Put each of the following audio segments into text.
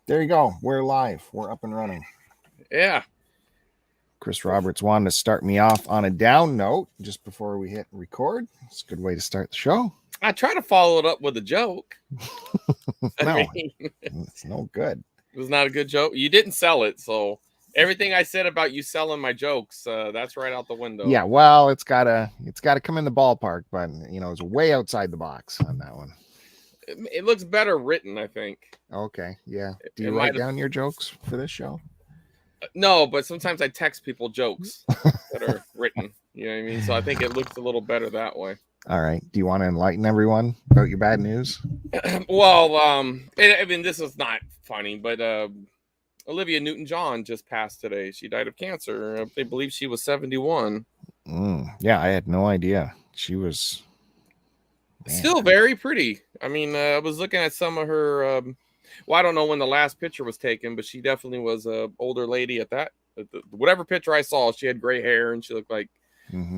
There you go. We're live. We're up and running. Yeah. Chris Roberts wanted to start me off on a down note just before we hit record. It's a good way to start the show. I try to follow it up with a joke. No, it's no good. It was not a good joke. You didn't sell it, so everything I said about you selling my jokes, that's right out the window. Yeah, well, it's gotta come in the ballpark, but it's way outside the box on that one. It looks better written, I think. Okay, yeah. Do you write down your jokes for this show? No, but sometimes I text people jokes that are written. You know what I mean? So I think it looks a little better that way. All right. Do you want to enlighten everyone about your bad news? Well, I mean, this is not funny, but Olivia Newton-John just passed today. She died of cancer. They believe she was 71. Yeah, I had no idea. She was still very pretty. I mean, I was looking at some of her. Well, I don't know when the last picture was taken, but she definitely was an older lady at that. Whatever picture I saw, she had gray hair and she looked like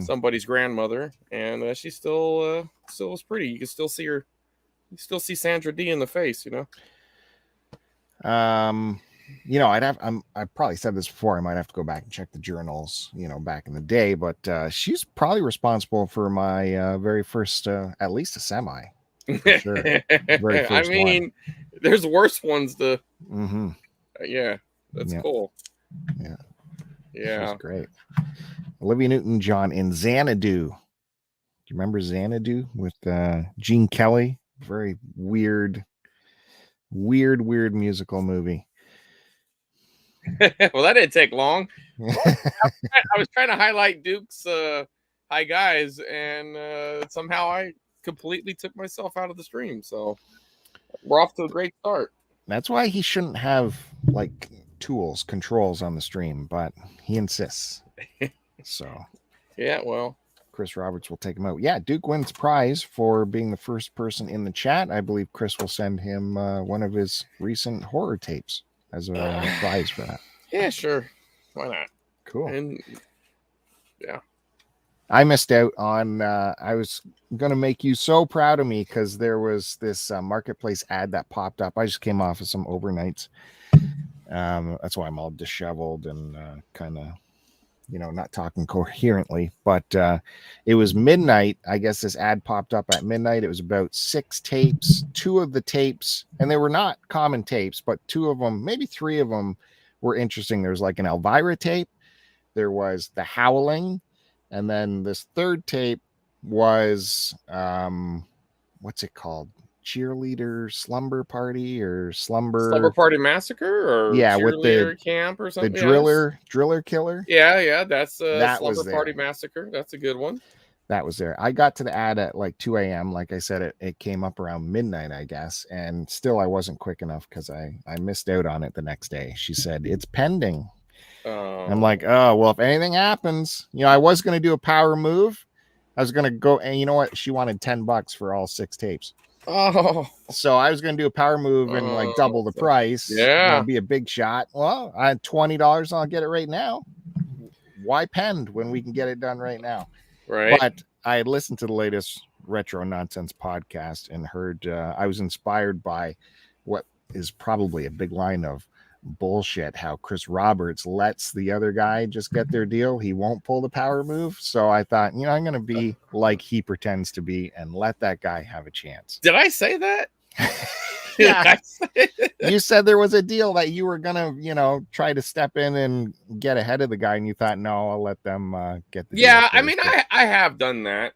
somebody's grandmother. And she still was pretty. You can still see her. You still see Sandra Dee in the face, I probably said this before. I might have to go back and check the journals, back in the day, but she's probably responsible for my very first, at least a semi. For sure. Very first one. There's worse ones to. Yeah, that's cool. Yeah, she's great. Olivia Newton-John in Xanadu. Do you remember Xanadu with Gene Kelly? Very weird musical movie. Well, that didn't take long. I was trying to highlight Duke's Hi Guys, and somehow I completely took myself out of the stream. So we're off to a great start. That's why he shouldn't have controls on the stream, but he insists. So yeah, well, Chris Roberts will take him out. Yeah, Duke wins prize for being the first person in the chat. I believe Chris will send him one of his recent horror tapes as a prize for that. Yeah, sure. Why not? Cool. And yeah. I missed out on, I was going to make you so proud of me because there was this marketplace ad that popped up. I just came off of some overnights. That's why I'm all disheveled and kind of, not talking coherently. But it was midnight. I guess this ad popped up at midnight. It was about 6 tapes. 2 of the tapes, and they were not common tapes, but 2 of them, maybe 3 of them were interesting. There was like an Elvira tape. There was The Howling. And then this 3rd tape was, what's it called? Cheerleader Slumber Party or Slumber Party Massacre or with the camp or something. The driller killer. Yeah, that's Slumber Party Massacre. That's a good one. That was there. I got to the ad at like 2 a.m. Like I said, it came up around midnight, I guess. And still I wasn't quick enough because I missed out on it the next day. She said, it's pending. I'm like, oh, well, if anything happens, I was going to do a power move. I was going to go, and you know what? She wanted $10 for all 6 tapes. Oh, so I was going to do a power move and like double the price. Yeah, be a big shot. Well, I had $20. I'll get it right now. Why pend when we can get it done right now? Right. But I had listened to the latest Retro Nonsense podcast and heard I was inspired by what is probably a big line of bullshit, how Chris Roberts lets the other guy just get their deal. He won't pull the power move. So I thought, I'm going to be like he pretends to be and let that guy have a chance. Did I say that? Yeah. You said there was a deal that you were going to, try to step in and get ahead of the guy. And you thought, no, I'll let them get the deal. Yeah, I mean, I have done that.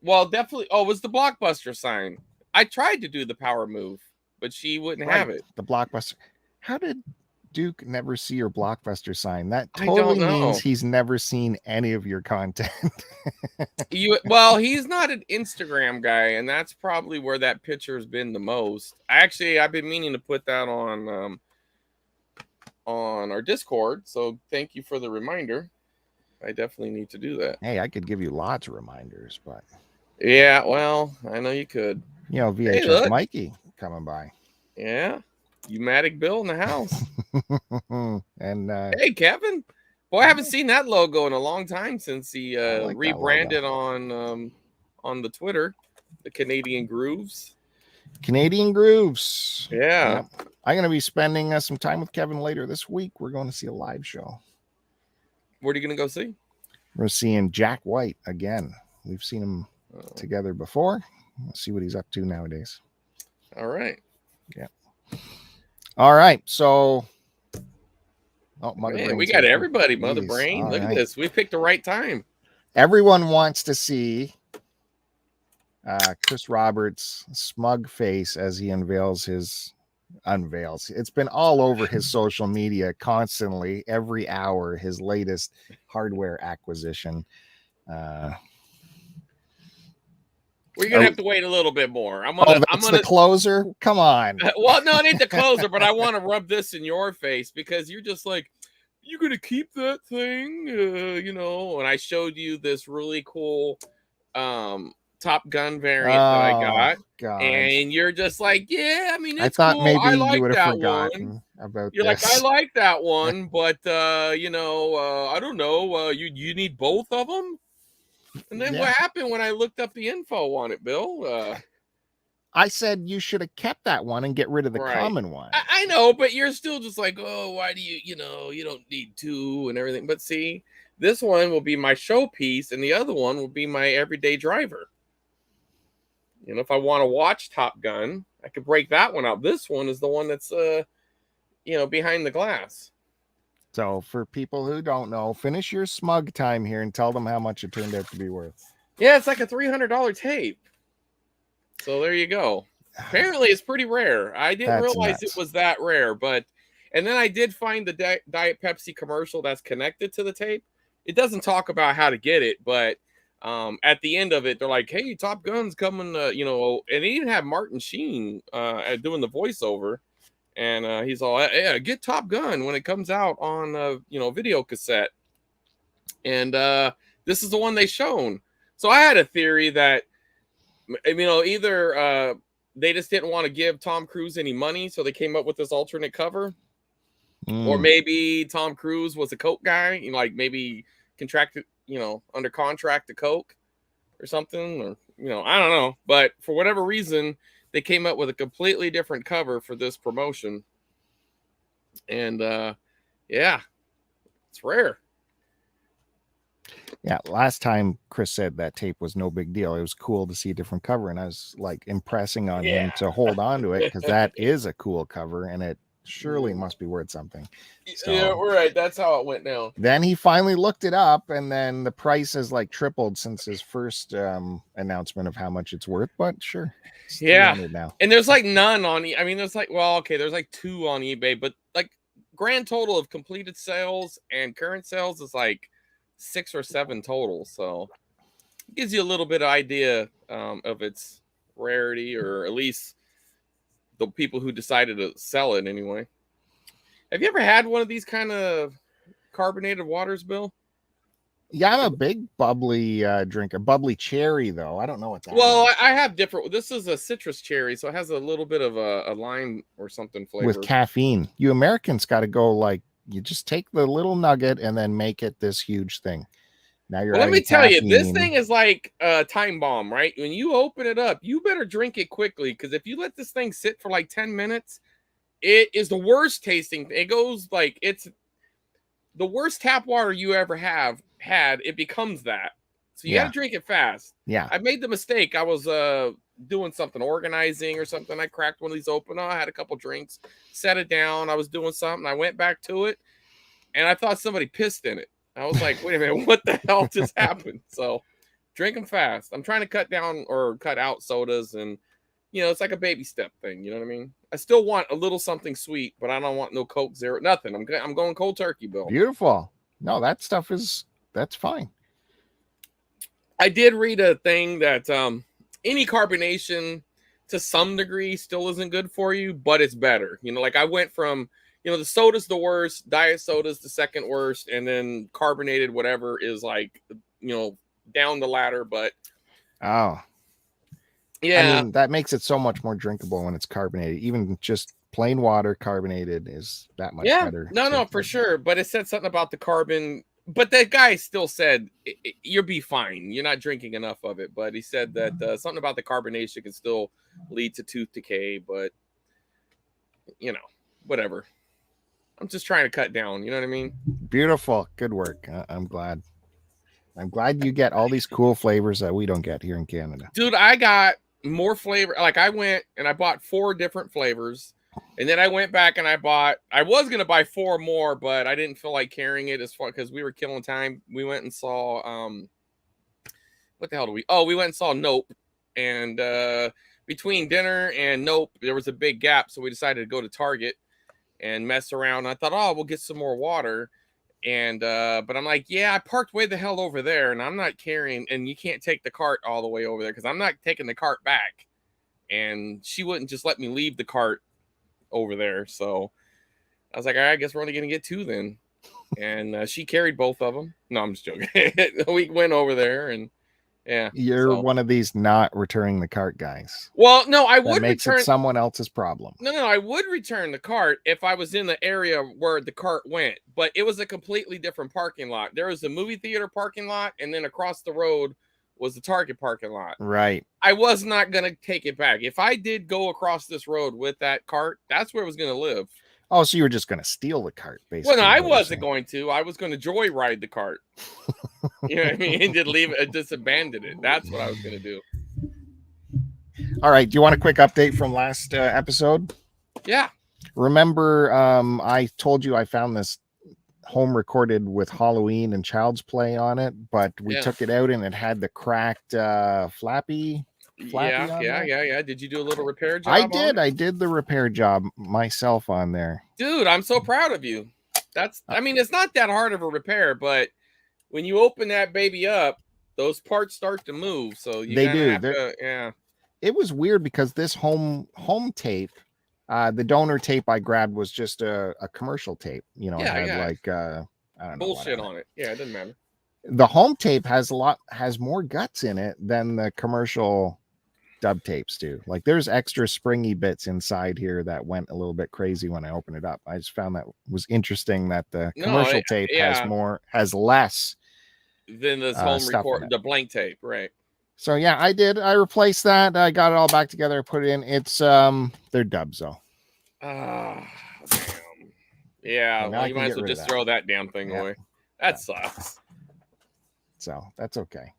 Well, definitely. Oh, it was the Blockbuster sign. I tried to do the power move, but she wouldn't have it. The Blockbuster. How did Duke never see your Blockbuster sign? That totally means he's never seen any of your content. Well, he's not an Instagram guy, and that's probably where that picture has been the most. I've been meaning to put that on our Discord, so thank you for the reminder. I definitely need to do that. Hey, I could give you lots of reminders, but yeah, well, I know you could. VHS Mikey coming by. Yeah. Umatic Bill in the house. And hey, Kevin. Boy, I haven't seen that logo in a long time since he rebranded on the Twitter, the Canadian Grooves. Canadian Grooves. Yeah. I'm going to be spending some time with Kevin later this week. We're going to see a live show. What are you going to go see? We're seeing Jack White again. We've seen him together before. Let's see what he's up to nowadays. All right. Yeah. All right. So, Man, we got everybody, Mother Brain. All Look at this. We picked the right time. Everyone wants to see Chris Roberts' smug face as he unveils. It's been all over his social media constantly, every hour, his latest hardware acquisition. We're gonna have to wait a little bit more. I'm gonna the closer. Come on. Well, no, it ain't the closer, but I want to rub this in your face because you're just like, you're gonna keep that thing, And I showed you this really cool Top Gun variant that I got, God. and you're just like, yeah, I mean, it's I thought cool. maybe I like you would have that forgotten one. about. You're this. like, I like that one, but I don't know. You need both of them. And then what happened when I looked up the info on it, Bill? I said you should have kept that one and get rid of the common one. I know, but you're still just like, oh, why do you don't need two and everything. But see, this one will be my showpiece, and the other one will be my everyday driver. If I want to watch Top Gun, I could break that one out. This one is the one that's, behind the glass. So for people who don't know, finish your smug time here and tell them how much it turned out to be worth. Yeah, it's like a $300 tape. So there you go. Apparently, it's pretty rare. I didn't realize it was that rare, and then I did find the Diet Pepsi commercial that's connected to the tape. It doesn't talk about how to get it, but at the end of it, they're like, "Hey, Top Gun's coming," and they even have Martin Sheen doing the voiceover. And he's all, yeah, get Top Gun when it comes out on, video cassette. And this is the one they shown. So I had a theory that, either they just didn't want to give Tom Cruise any money, so they came up with this alternate cover. Or maybe Tom Cruise was a Coke guy, maybe contracted, under contract to Coke or something. Or, I don't know. But for whatever reason, they came up with a completely different cover for this promotion. And it's rare. Yeah, last time Chris said that tape was no big deal. It was cool to see a different cover, and I was like impressing on him to hold on to it because that is a cool cover, and it surely must be worth something. So, yeah, right. That's how it went down. Then he finally looked it up, and then the price has tripled since his first announcement of how much it's worth. But sure, yeah. Now. And there's none on. There's there's two on eBay, but grand total of completed sales and current sales is 6 or 7 total. So it gives you a little bit of idea of its rarity, or at least the people who decided to sell it anyway. Have you ever had one of these kind of carbonated waters, Bill? Yeah, I'm a big bubbly drinker. Bubbly cherry, though. I don't know what that is. I have different. This is a citrus cherry, so it has a little bit of a lime or something flavor. With caffeine. You Americans got to go you just take the little nugget and then make it this huge thing. Now you're let me tell you, this thing is like a time bomb, right? When you open it up, you better drink it quickly, because if you let this thing sit for 10 minutes, it is the worst tasting. It goes it's the worst tap water you ever had. It becomes that. So you got to drink it fast. Yeah. I made the mistake. I was doing something, organizing or something. I cracked one of these open. I had a couple drinks, set it down. I was doing something. I went back to it, and I thought somebody pissed in it. I was like, wait a minute, what the hell just happened? So drink them fast. I'm trying to cut out sodas, and, it's like a baby step thing. You know what I mean? I still want a little something sweet, but I don't want no Coke Zero, nothing. I'm going cold turkey, Bill. Beautiful. No, that stuff that's fine. I did read a thing that any carbonation to some degree still isn't good for you, but it's better. I went from, the soda's the worst, diet soda's the second worst, and then carbonated whatever is down the ladder. But yeah, that makes it so much more drinkable when it's carbonated. Even just plain water carbonated is that much better. No, for sure. But it said something about the carbon but that guy still said you'll be fine. You're not drinking enough of it. But he said that something about the carbonation can still lead to tooth decay. But whatever. I'm just trying to cut down. You know what I mean? Beautiful. Good work. I'm glad. I'm glad you get all these cool flavors that we don't get here in Canada. Dude, I got more flavor. Like I went and I bought 4 different flavors. And then I went back and I was going to buy 4 more, but I didn't feel like carrying it as far because we were killing time. We went and saw, what the hell we went and saw Nope. And between dinner and Nope, there was a big gap. So we decided to go to Target and mess around. I thought, we'll get some more water. And, but I'm like, yeah, I parked way the hell over there and I'm not carrying, and you can't take the cart all the way over there because I'm not taking the cart back. And she wouldn't just let me leave the cart over there. So I was like, all right, I guess we're only going to get 2 then. And she carried both of them. No, I'm just joking. We went over there and yeah. You're one of these not returning the cart guys. Well, no, I would makes return it someone else's problem. No, I would return the cart if I was in the area where the cart went, but it was a completely different parking lot. There was a movie theater parking lot, and then across the road was the Target parking lot. Right. I was not going to take it back. If I did go across this road with that cart, that's where it was going to live. Oh, so you were just going to steal the cart, basically? Well, no, I wasn't going to. I was going to joyride the cart. You know what I mean? And just leave it, just abandon it. That's what I was going to do. All right. Do you want a quick update from last episode? Yeah. Remember, I told you I found this home recorded with Halloween and Child's Play on it, but we took it out and it had the cracked flappy. Yeah. Did you do a little repair job? I did the repair job myself on there. Dude, I'm so proud of you. It's not that hard of a repair, but when you open that baby up, those parts start to move. So they do. Yeah. It was weird because this home tape, the donor tape I grabbed was just a commercial tape. It had like I don't know, bullshit on it. Yeah, it doesn't matter. The home tape has more guts in it than the commercial dub tapes do. Like there's extra springy bits inside here that went a little bit crazy when I opened it up. I just found that was interesting that the commercial tape has less than this home record, the blank tape, right? So yeah, I replaced that. I got it all back together, put it in. It's they're dubs though. Damn. Yeah, well, you might as well just throw that damn thing away. That sucks. So that's okay.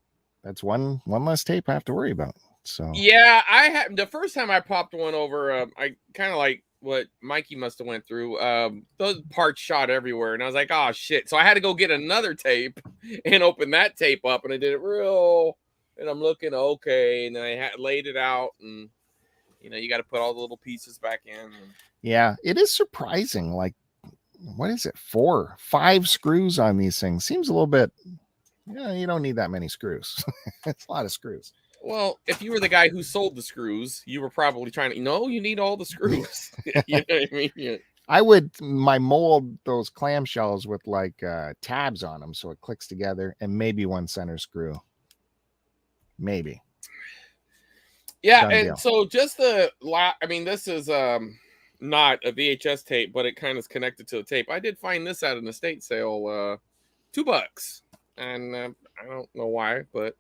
That's one less tape I have to worry about. So yeah, I had the first time I popped one over. I kind of like what Mikey must have went through. Those parts shot everywhere, and I was like, oh shit! So I had to go get another tape and open that tape up, and I did it real. And I'm looking okay, and then I laid it out, and you got to put all the little pieces back in. Yeah, it is surprising. Like, what is it? 4, 5 screws on these things seems a little bit. Yeah, you don't need that many screws. It's a lot of screws. Well, if you were the guy who sold the screws, you were probably trying to. No, you need all the screws. You know what I mean? Yeah. I would mold those clamshells with like tabs on them so it clicks together, and maybe one center screw. Maybe. Yeah, done and deal. So just this is not a VHS tape, but it kind of is connected to a tape. I did find this at an estate sale, $2, and I don't know why, but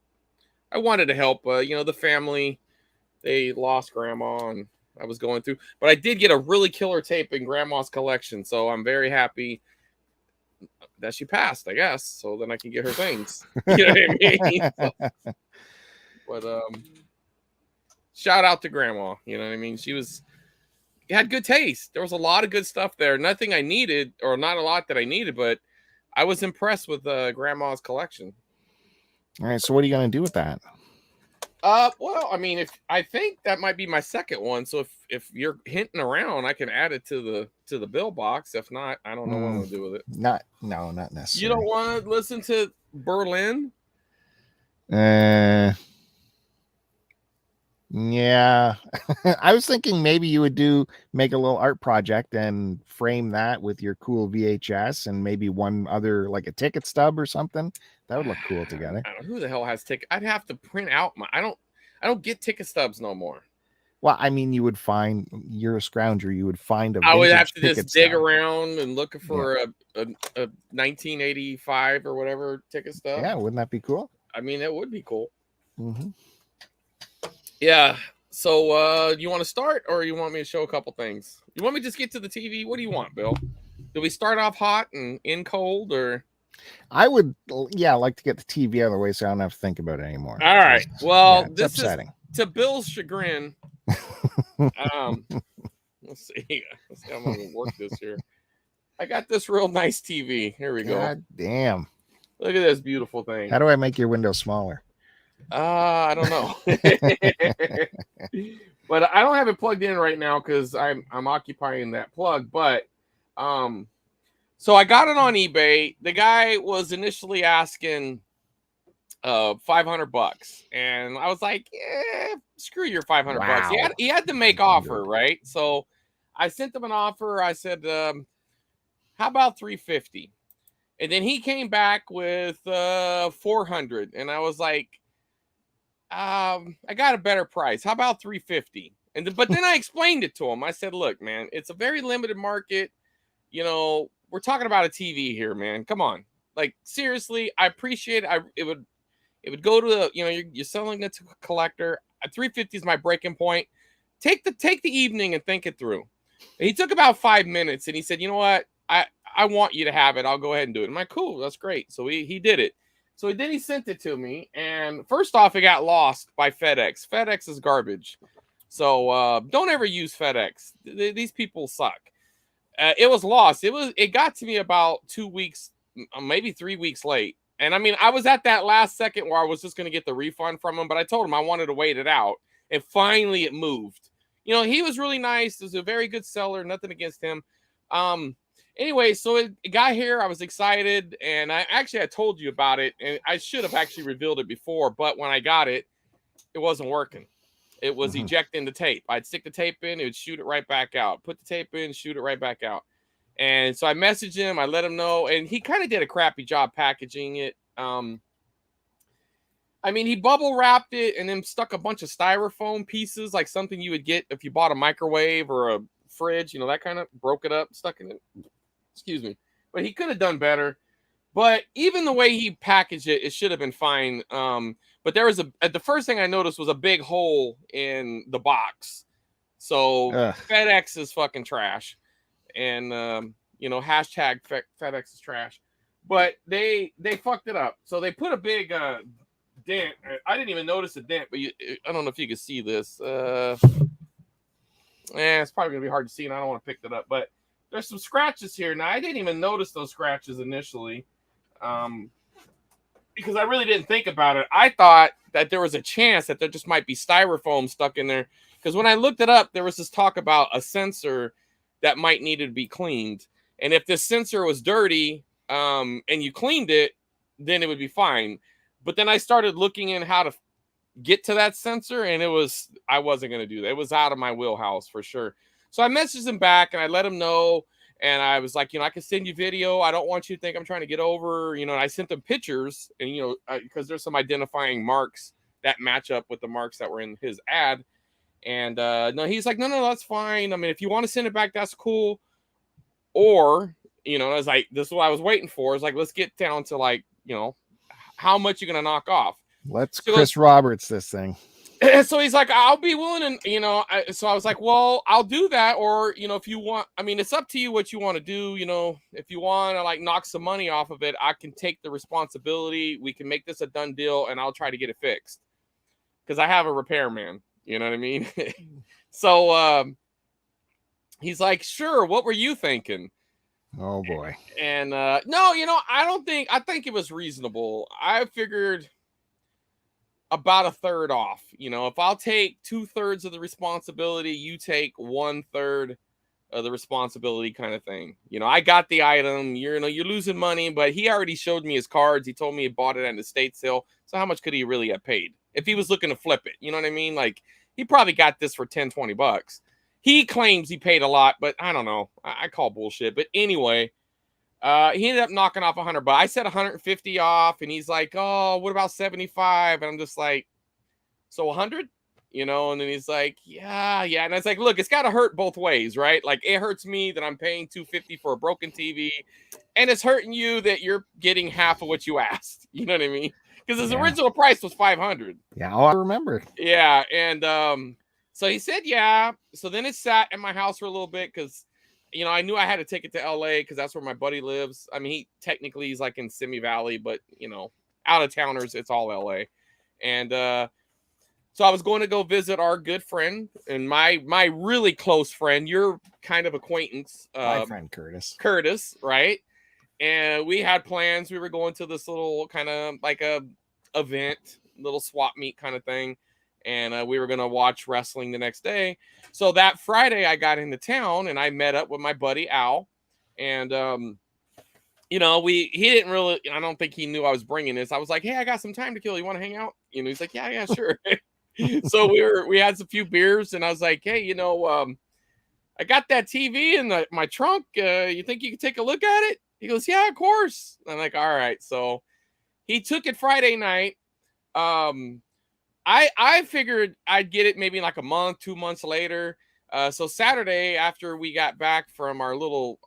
I wanted to help. The family, they lost grandma, and I was going through, but I did get a really killer tape in grandma's collection, so I'm very happy that she passed, I guess. So then I can get her things. You know what I mean? So, but shout out to grandma. You know what I mean? She had good taste. There was a lot of good stuff there. Nothing I needed, or not a lot that I needed, but I was impressed with grandma's collection. All right. So what are you going to do with that? Well, if I think that might be my second one. So if you're hinting around, I can add it to the bill box. If not, I don't know what I'm going to do with it. Not necessarily. You don't want to listen to Berlin? Yeah. I was thinking maybe you would make a little art project and frame that with your cool VHS and maybe one other, like a ticket stub or something. That would look cool together. I don't know who the hell has ticket. I'd have to print out I don't get ticket stubs no more. Well, I mean, you're a scrounger. You would find a I would have vintage to ticket just dig stub. around and look for a 1985 or whatever ticket stub. Yeah, wouldn't that be cool? I mean, it would be cool. Mm-hmm. Yeah. So, you want to start, or you want me to show a couple things? You want me to just get to the TV? What do you want, Bill? Do we start off hot and end cold, or? I would, like to get the TV out of the way so I don't have to think about it anymore. All right. Well, it's this upsetting. is to Bill's chagrin. Let's see. Let's see how I'm going to work this here. I got this real nice TV. Here we go. God damn. Look at this beautiful thing. How do I make your window smaller? I don't know. But I don't have it plugged in right now because I'm occupying that plug. But so I got it on eBay. The guy was initially asking $500, and I was like, yeah, screw your $500. Wow. He had to make offer, right? So I sent him an offer. I said, how about $350? And then he came back with $400, and I was like, I got a better price. How about $350? But then I explained it to him. I said, look, man, it's a very limited market. You know, we're talking about a TV here, man. Come on. Like, seriously, I appreciate it. It would go to you're selling it to a collector. $350 is my breaking point. Take the evening and think it through. And he took about 5 minutes, and he said, you know what? I want you to have it. I'll go ahead and do it. I'm like, cool, that's great. So he did it. So then he sent it to me, and first off, it got lost by FedEx. FedEx is garbage. So don't ever use FedEx. These people suck. It was lost. It got to me about 2 weeks, maybe 3 weeks late. And I mean, I was at that last second where I was just going to get the refund from him, but I told him I wanted to wait it out. And finally it moved. You know, he was really nice. He was a very good seller. Nothing against him. Anyway, so it got here. I was excited, and I told you about it, and I should have actually revealed it before, but when I got it, it wasn't working. It was ejecting the tape. I'd stick the tape in, it would shoot it right back out. Put the tape in, shoot it right back out. And so I messaged him, I let him know, and he kind of did a crappy job packaging it. I mean, he bubble wrapped it and then stuck a bunch of styrofoam pieces, like something you would get if you bought a microwave or a fridge, that kind of, broke it up, stuck in it. Excuse me. But he could have done better. But even the way he packaged it, it should have been fine. But there was the first thing I noticed was a big hole in the box. So FedEx is fucking trash. And, hashtag FedEx is trash. But they fucked it up. So they put a big dent. I didn't even notice a dent, but I don't know if you can see this. It's probably going to be hard to see, and I don't want to pick that up. But there's some scratches here. Now, I didn't even notice those scratches initially because I really didn't think about it. I thought that there was a chance that there just might be styrofoam stuck in there, because when I looked it up, there was this talk about a sensor that might need to be cleaned. And if this sensor was dirty and you cleaned it, then it would be fine. But then I started looking in how to get to that sensor, and I wasn't going to do that. It was out of my wheelhouse for sure. So I messaged him back, and I let him know, and I was like, I can send you video. I don't want you to think I'm trying to get over, and I sent him pictures, and, because there's some identifying marks that match up with the marks that were in his ad. And no, he's like, no, that's fine. I mean, if you want to send it back, that's cool. Or, I was like, this is what I was waiting for. It's like, let's get down to like, how much you're going to knock off. Let's Chris Roberts this thing. So he's like, I'll be willing. And, so I was like, well, I'll do that. Or, if you want, I mean, it's up to you what you want to do. If you want to like knock some money off of it, I can take the responsibility. We can make this a done deal, and I'll try to get it fixed. Because I have a repairman. You know what I mean? So he's like, sure. What were you thinking? Oh, boy. And no, I think it was reasonable. I figured about a third off. If I'll take 2/3 of the responsibility, you take 1/3 of the responsibility, kind of thing. I got the item. You're losing money, but he already showed me his cards. He told me he bought it at an estate sale. So how much could he really have paid if he was looking to flip it? You know what I mean? Like, he probably got this for $10-$20. He claims he paid a lot, but I don't know. I call bullshit. But anyway, he ended up knocking off $100. I said 150 off, and he's like, "Oh, what about 75?" And I'm just like, "So 100?" you know, and then he's like, yeah. And it's like, look, it's got to hurt both ways, right? Like, it hurts me that I'm paying $250 for a broken TV, and it's hurting you that you're getting half of what you asked. You know what I mean? Because his original price was $500. Yeah, I remember. Yeah, and so he said, yeah. So then it sat at my house for a little bit because, you know, I knew I had to take it to LA because that's where my buddy lives. I mean, he's like in Simi Valley, but, you know, out of towners, it's all LA. And so I was going to go visit our good friend and my really close friend, your kind of acquaintance. My friend Curtis. Curtis, right? And we had plans. We were going to this little kind of like a event, little swap meet kind of thing. And we were going to watch wrestling the next day. So that Friday I got into town and I met up with my buddy Al. And, you know, he didn't really, I don't think he knew I was bringing this. I was like, hey, I got some time to kill. You want to hang out? You know, he's like, yeah, sure. So we had a few beers and I was like, hey, you know, I got that TV in my trunk. You think you could take a look at it? He goes, yeah, of course. I'm like, all right. So he took it Friday night. I figured I'd get it maybe like a month, 2 months later. So Saturday after we got back from our little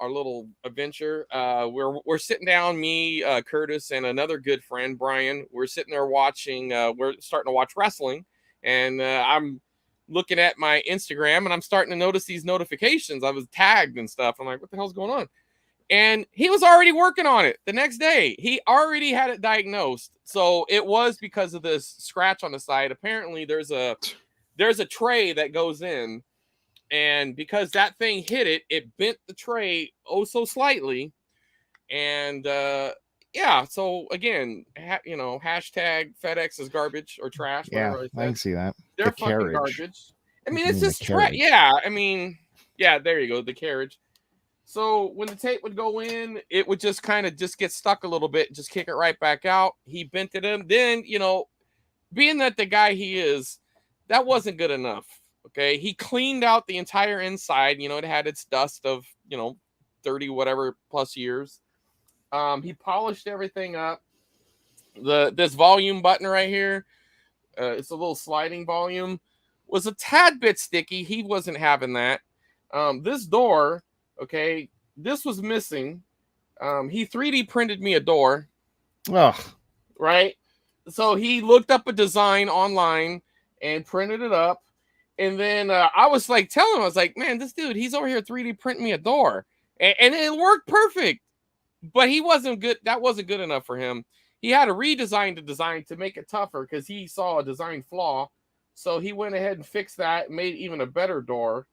adventure, we're sitting down, me, Curtis, and another good friend, Brian. We're sitting there watching. We're starting to watch wrestling, and I'm looking at my Instagram, and I'm starting to notice these notifications. I was tagged and stuff. I'm like, what the hell's going on? And he was already working on it the next day. He already had it diagnosed. So it was because of this scratch on the side. Apparently there's a tray that goes in, and because that thing hit it, it bent the tray oh so slightly. And yeah, so again, you know, hashtag FedEx is garbage or trash. Yeah, I can see that. They're fucking garbage. I mean, it's just trash. Yeah, I mean, yeah, there you go, the carriage. So when the tape would go in, it would just kind of just get stuck a little bit and just kick it right back out. He bent it in. Then, you know, being that the guy he is, that wasn't good enough. Okay. He cleaned out the entire inside. You know, it had its dust of, you know, 30 whatever plus years. He polished everything up. This volume button right here, it's a little sliding volume, was a tad bit sticky. He wasn't having that. This door, okay, this was missing. He 3D printed me a door. Ugh. Right? So he looked up a design online and printed it up. And then I was like telling him, I was like, man, this dude, he's over here 3D printing me a door. And it worked perfect. But he wasn't good. That wasn't good enough for him. He had to redesign the design to make it tougher because he saw a design flaw. So he went ahead and fixed that, made even a better door.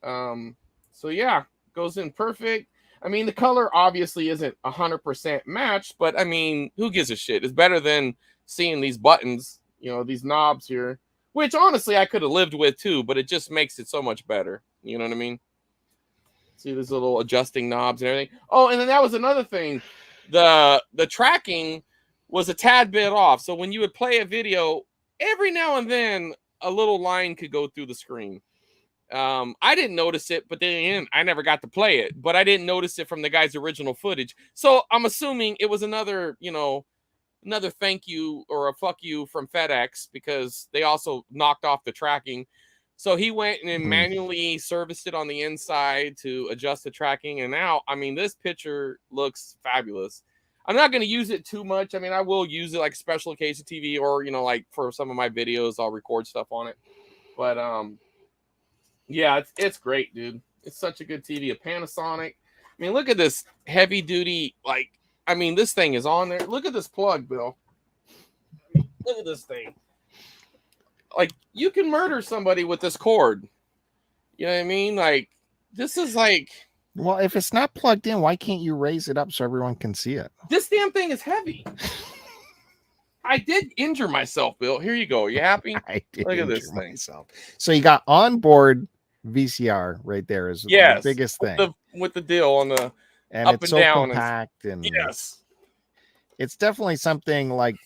So yeah, goes in perfect. I mean, the color obviously isn't 100% matched, but I mean, who gives a shit? It's better than seeing these buttons, you know, these knobs here, which honestly I could have lived with too, but it just makes it so much better. You know what I mean? See these little adjusting knobs and everything. Oh, and then that was another thing. The tracking was a tad bit off. So when you would play a video, every now and then a little line could go through the screen. I didn't notice it, but then I never got to play it, but I didn't notice it from the guy's original footage. So I'm assuming it was another thank you or a fuck you from FedEx because they also knocked off the tracking. So he went and manually serviced it on the inside to adjust the tracking. And now, I mean, this picture looks fabulous. I'm not going to use it too much. I mean, I will use it like special occasion TV or, you know, like for some of my videos, I'll record stuff on it. But, yeah, it's great, dude. It's such a good TV. A Panasonic. I mean, look at this heavy duty. Like, I mean, this thing is on there. Look at this plug, Bill. Look at this thing. Like, you can murder somebody with this cord. You know what I mean? Like, this is like. Well, if it's not plugged in, why can't you raise it up so everyone can see it? This damn thing is heavy. I did injure myself, Bill. Here you go. You happy? I did. Look at this thing. Myself. So you got onboard VCR right there is the biggest thing. With the deal on the and up it's and so down. Compact and yes. It's definitely something like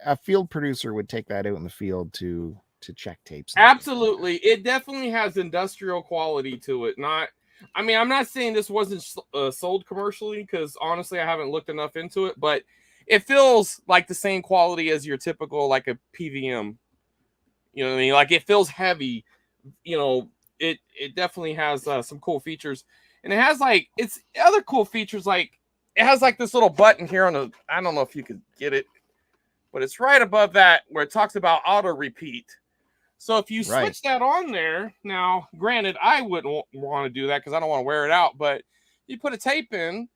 a field producer would take that out in the field to check tapes. Absolutely. It definitely has industrial quality to it. I mean, I'm not saying this wasn't sold commercially because honestly, I haven't looked enough into it, but it feels like the same quality as your typical, like a PVM, You know what I mean? Like it feels heavy. You know, it definitely has some cool features, and it has like it's other cool features. Like it has like this little button here on the. I don't know if you could get it, but it's right above that where it talks about auto repeat. So if you Right. switch that on there, now, granted, I wouldn't want to do that because I don't want to wear it out, but you put a tape in,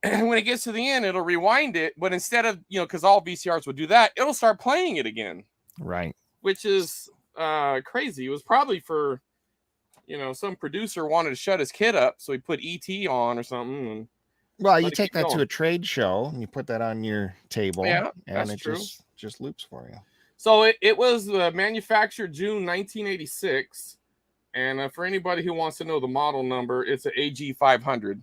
and when it gets to the end, it'll rewind it. But instead of, because all VCRs would do that, it'll start playing it again. Right. Which is crazy. It was probably for, some producer wanted to shut his kid up, so he put ET on or something. And well, you take that to a trade show and you put that on your table, and it true. just loops for you. So it was manufactured June 1986, and for anybody who wants to know the model number, it's an AG 500.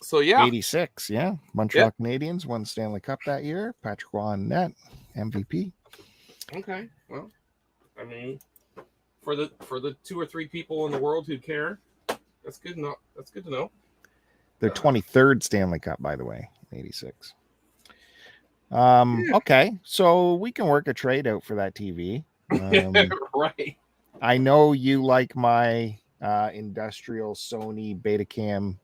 So yeah, 86, yeah. Montreal Canadiens won Stanley Cup that year. Patrick Roy net MVP. Okay, well, I mean, for the 2 or 3 people in the world who care, that's good. That's good to know. Their 23rd Stanley Cup, by the way, 86. Okay, so we can work a trade out for that TV. Right. I know you like my industrial Sony Betacam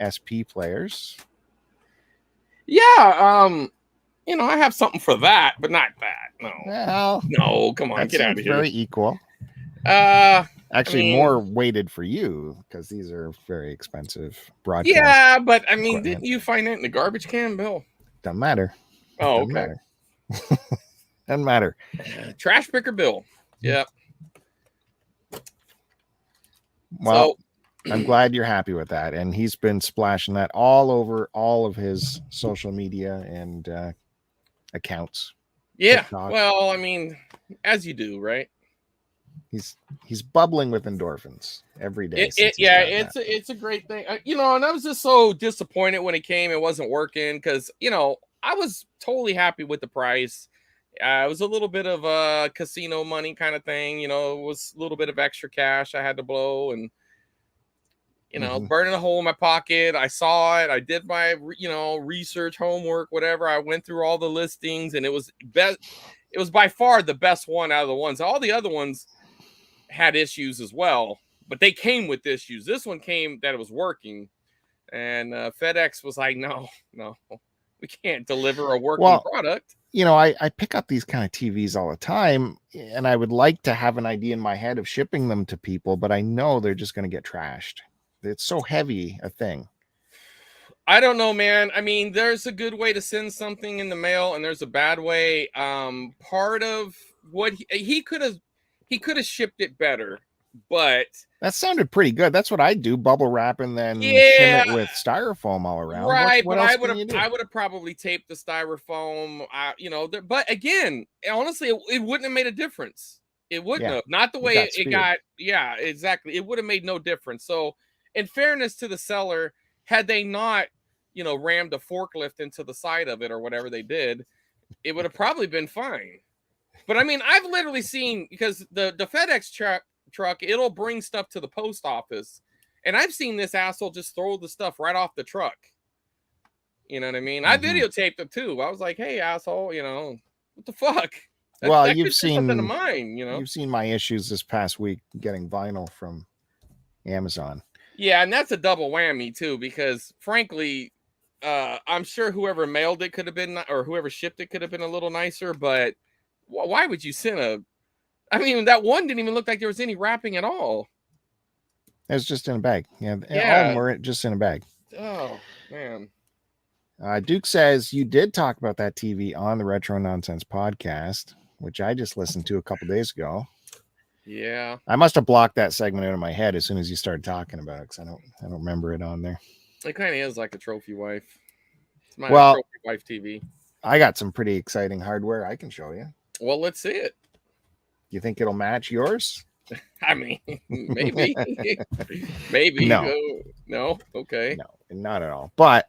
SP players. Yeah, I have something for that, but not that. No. Well, no, come on, get out of here. Very equal. Actually, more weighted for you because these are very expensive broadcast. Yeah, but I mean, didn't you find it in the garbage can, Bill? Doesn't matter. Oh, okay. Doesn't matter. Trash picker Bill. Yep. Well, I'm glad you're happy with that. And he's been splashing that all over all of his social media and accounts. Yeah. TikTok. Well, I mean, as you do, right? He's bubbling with endorphins every day. It's a great thing. And I was just so disappointed when it came. It wasn't working because, I was totally happy with the price. It was a little bit of a casino money kind of thing. It was a little bit of extra cash I had to blow and, burning a hole in my pocket. I saw it. I did my, research, homework, whatever. I went through all the listings and it was best. It was by far the best one out of the ones. All the other ones had issues as well, but they came with issues. This one came that it was working, and FedEx was like, no, we can't deliver a working product. I pick up these kind of TVs all the time, and I would like to have an idea in my head of shipping them to people, but I know they're just going to get trashed. It's so heavy a thing. I don't know, man. I mean, there's a good way to send something in the mail, and there's a bad way. Part of what he could have shipped it better, but that sounded pretty good. That's what I do: bubble wrap and then shim it with styrofoam all around. Right, but I would have probably taped the styrofoam. But again, honestly, it wouldn't have made a difference. It wouldn't have. Not the way it got. Yeah, exactly. It would have made no difference. So, in fairness to the seller, had they not, rammed a forklift into the side of it or whatever they did, it would have probably been fine. But I mean, I've literally seen, because the FedEx truck, it'll bring stuff to the post office. And I've seen this asshole just throw the stuff right off the truck. You know what I mean? Mm-hmm. I videotaped it too. I was like, hey, asshole, what the fuck? You've seen something of mine, You've seen my issues this past week getting vinyl from Amazon. Yeah, and that's a double whammy too, because frankly, I'm sure whoever mailed it could have been, or whoever shipped it could have been a little nicer, but why would you send I mean, that one didn't even look like there was any wrapping at all. It was just in a bag. Yeah. All of them were just in a bag. Oh, man. Duke says you did talk about that TV on the Retro Nonsense podcast, which I just listened to a couple days ago. Yeah. I must have blocked that segment out of my head as soon as you started talking about it, because I don't remember it on there. It kind of is like a trophy wife. It's my trophy wife TV. I got some pretty exciting hardware I can show you. Well, let's see it. You think it'll match yours? I mean, maybe. Maybe. No. Okay. No, not at all. But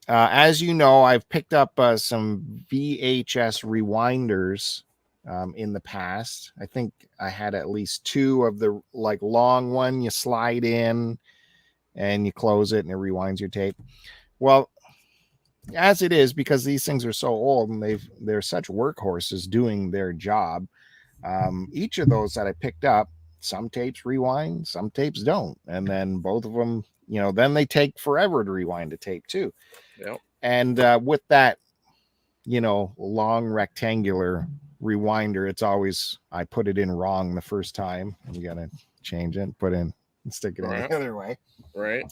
as you know, I've picked up some VHS rewinders in the past. I think I had at least 2 of the long one you slide in and you close it and it rewinds your tape. Well, as it is, because these things are so old and they're such workhorses doing their job. Each of those that I picked up, some tapes rewind, some tapes don't, and then both of them, then they take forever to rewind a tape too. Yep. And with that, long rectangular rewinder, it's always, I put it in wrong the first time. You gotta change it, stick it in the other way. Right.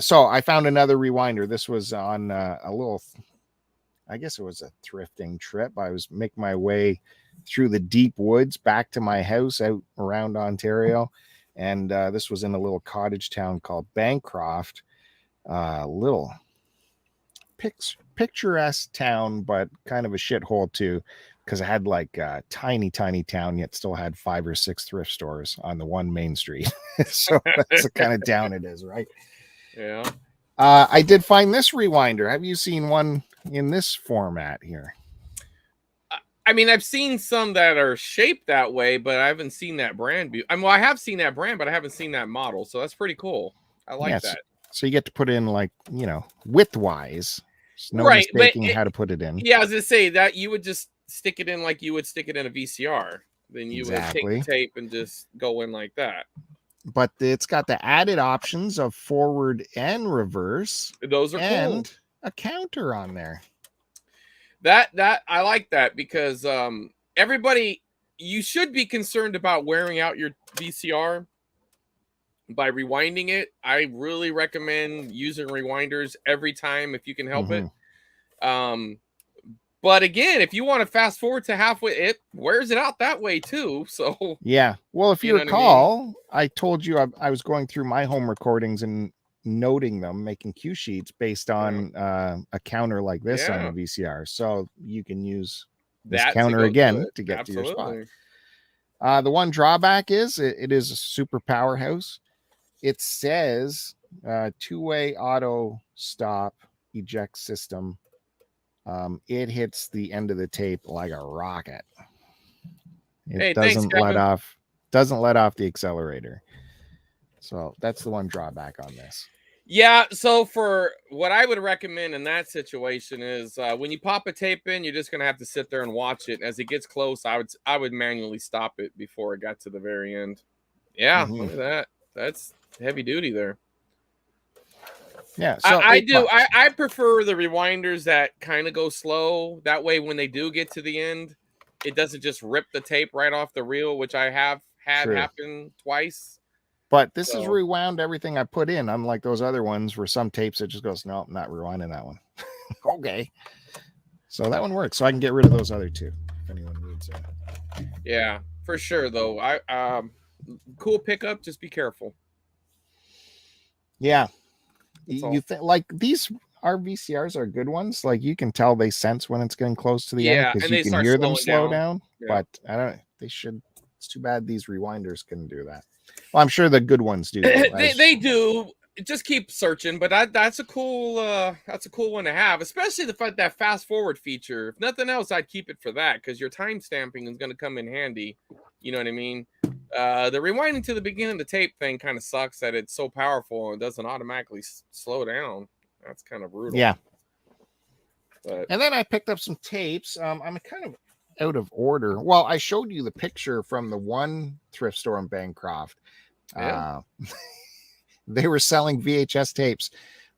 So I found another rewinder. This was on a little, I guess it was a thrifting trip. I was making my way through the deep woods back to my house out around Ontario. And this was in a little cottage town called Bancroft. Little picturesque town, but kind of a shithole too, because it had like a tiny town, yet still had 5 or 6 thrift stores on the one main street. So that's the kind of town it is, right? Yeah. I did find this rewinder. Have you seen one in this format here? I mean, I've seen some that are shaped that way, but I haven't seen that brand. I have seen that brand, but I haven't seen that model. So that's pretty cool. I like that. So you get to put in like, width-wise. No right, mistaking how to put it in. Yeah, I was going to say that you would just stick it in like you would stick it in a VCR. Then you would take the tape and just go in like that. But it's got the added options of forward and reverse. Those are and cool. A counter on there. That I like that, because everybody, you should be concerned about wearing out your VCR by rewinding it. I really recommend using rewinders every time if you can help it. But again, if you want to fast forward to halfway, it wears it out that way too. So yeah, well, if you recall, I told you I was going through my home recordings and noting them, making cue sheets based on a counter like this on a VCR, so you can use this counter again to get to your spot. The one drawback is it is a super powerhouse. It says 2-way auto stop eject system. It hits the end of the tape like a rocket. It doesn't let off the accelerator. So that's the one drawback on this. Yeah, so for what I would recommend in that situation is when you pop a tape in, you're just going to have to sit there and watch it. As it gets close, I would manually stop it before it got to the very end. Yeah, look at that. That's heavy duty there. Yeah, so I prefer the rewinders that kind of go slow. That way, when they do get to the end, it doesn't just rip the tape right off the reel, which I have had happen twice. But this is rewound everything I put in, unlike those other ones where some tapes it just goes, no, I'm not rewinding that one. Okay. So that one works. So I can get rid of those other two if anyone needs it. Yeah, for sure though. Cool pickup, just be careful. Yeah. You think like these VCRs are good ones. Like you can tell they sense when it's getting close to the end because you can hear them slow down. Yeah. But I don't. They should. It's too bad these rewinders couldn't do that. Well, I'm sure the good ones do. They do. Just keep searching. But that's a cool one to have, especially that fast forward feature. If nothing else, I'd keep it for that because your time stamping is going to come in handy. You know what I mean? The rewinding to the beginning of the tape thing kind of sucks that it's so powerful and doesn't automatically slow down. That's kind of brutal. Yeah. But, and then I picked up some tapes. I'm kind of out of order. Well, I showed you the picture from the one thrift store in Bancroft. Yeah. They were selling VHS tapes.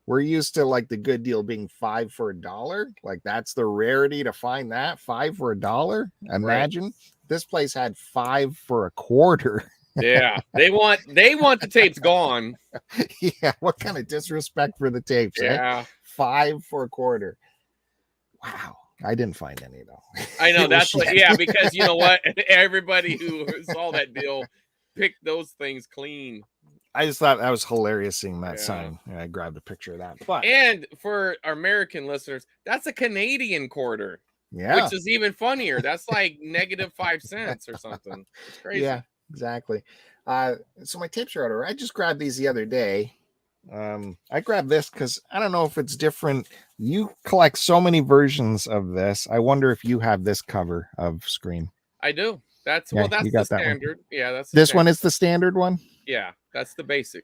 We're used to like the good deal being $5 for $1. Like that's the rarity to find that $5 for $1. Imagine. Right. This place had $5 for a quarter. Yeah, they want the tapes gone. Yeah, what kind of disrespect for the tapes? Yeah, $5 for a quarter. Wow, I didn't find any though. I know that's what. Yeah, because you know what? Everybody who saw that deal picked those things clean. I just thought that was hilarious seeing that sign. I grabbed a picture of that. But and for our American listeners, that's a Canadian quarter. Yeah, which is even funnier. That's like -5 cents or something. It's crazy. Yeah, exactly. So my tapes are out of order. I just grabbed these the other day. I grabbed this because I don't know if it's different. You collect so many versions of this. I wonder if you have this cover of Scream. I do. That's the standard. Yeah, that's this one is the standard one. Yeah, that's the basic.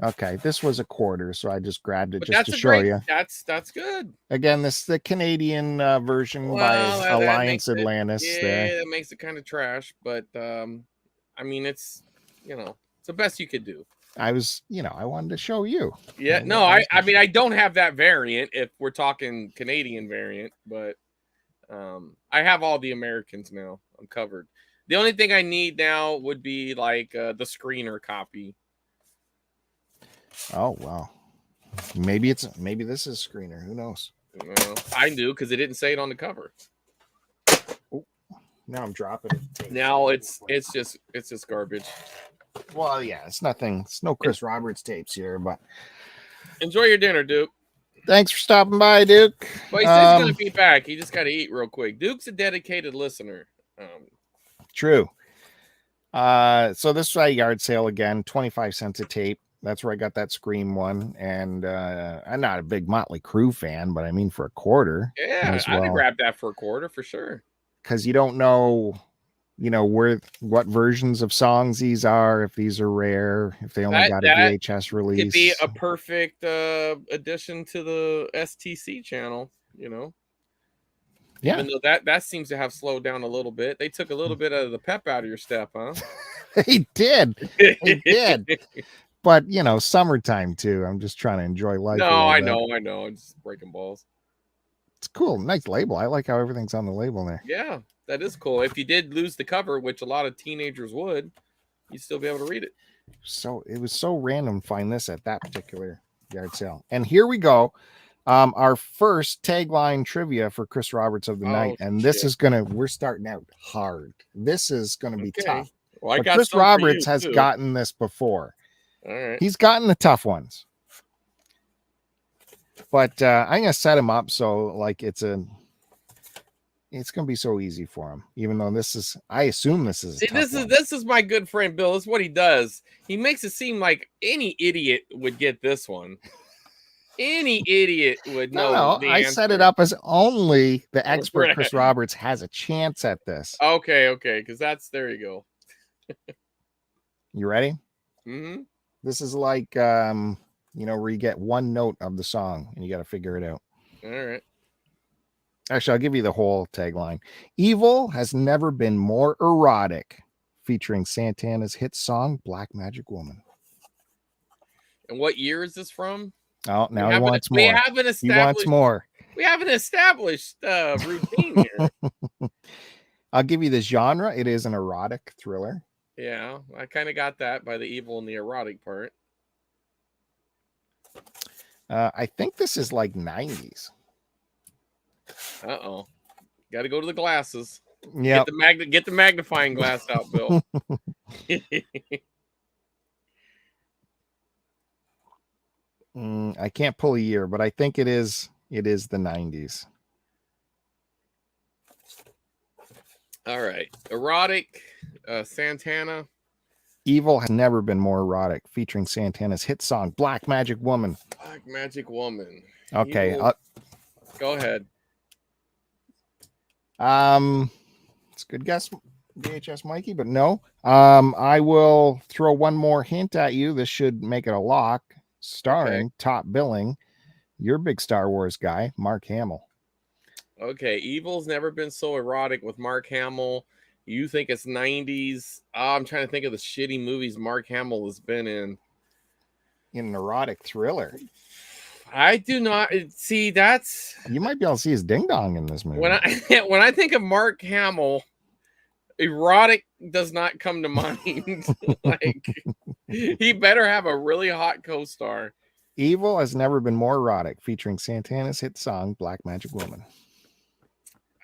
Okay, this was a quarter, so I just grabbed it But just to that's a show great. you. That's good. Again, this is the Canadian version by Well, that makes Alliance it. Atlantis. There, Yeah, that makes it kind of trash. But I mean, it's it's the best you could do. I was, I wanted to show you. Yeah, no, I mean I don't have that variant if we're talking Canadian variant, but I have all the Americans now. I'm covered. The only thing I need now would be like the screener copy. Oh wow, maybe this is a screener. Who knows? Well, I do because it didn't say it on the cover. Oh, now I'm dropping it. Now it's just garbage. Well, yeah, it's nothing. It's no Chris Roberts tapes here, but Enjoy your dinner, Duke. thanks for stopping by, Duke. But he says he's gonna be back. He just got to eat real quick. Duke's a dedicated listener. True. So this is a yard sale again, 25 cents a tape. That's where I got that Scream one. And I'm not a big Motley Crue fan, but I mean for a quarter. Yeah, I'd have grabbed that for a quarter for sure. Because you don't know, what versions of songs these are, if these are rare, if they only got a VHS release. Could be a perfect addition to the STC channel, Yeah. Even though that seems to have slowed down a little bit. They took a little bit of the pep out of your step, huh? They did. They did. But, summertime too. I'm just trying to enjoy life. No, I know. I'm just breaking balls. It's cool. Nice label. I like how everything's on the label there. Yeah, that is cool. If you did lose the cover, which a lot of teenagers would, you'd still be able to read it. So it was so random to find this at that particular yard sale. And here we go. Our first tagline trivia for Chris Roberts of the night. And this is we're starting out hard. This is going to be tough. Well, but Chris Roberts has gotten this before. All right. He's gotten the tough ones. But I'm going to set him up so like it's going to be so easy for him, even though I assume this is. This is my good friend Bill. This is what he does. He makes it seem like any idiot would get this one. Any idiot would know. No, I set it up as only the expert Chris Roberts has a chance at this. Okay, because there you go. You ready? Mm-hmm. This is like where you get one note of the song and you got to figure it out. All right. Actually, I'll give you the whole tagline. Evil has never been more erotic, featuring Santana's hit song, Black Magic Woman. And what year is this from? Oh, now he wants more. He wants more. We have an established routine here. I'll give you the genre. It is an erotic thriller. Yeah, I kind of got that by the evil and the erotic part. I think this is like 90s. Uh-oh. Got to go to the glasses. Yeah. Get the magnifying glass out, Bill. I can't pull a year, but I think it is the 90s. All right. Erotic, Santana. Evil has never been more erotic, featuring Santana's hit song, Black Magic Woman. Black Magic Woman. Okay. Go ahead. It's a good guess, VHS Mikey, but no. I will throw one more hint at you. This should make it a lock. Starring top billing, your big Star Wars guy, Mark Hamill. Okay, Evil's never been so erotic with Mark Hamill. You think it's 90s? I'm trying to think of the shitty movies Mark Hamill has been in. In an erotic thriller. I do not see that's. You might be able to see his ding dong in this movie. When I think of Mark Hamill, erotic does not come to mind. Like, he better have a really hot co-star. Evil has never been more erotic, featuring Santana's hit song, Black Magic Woman.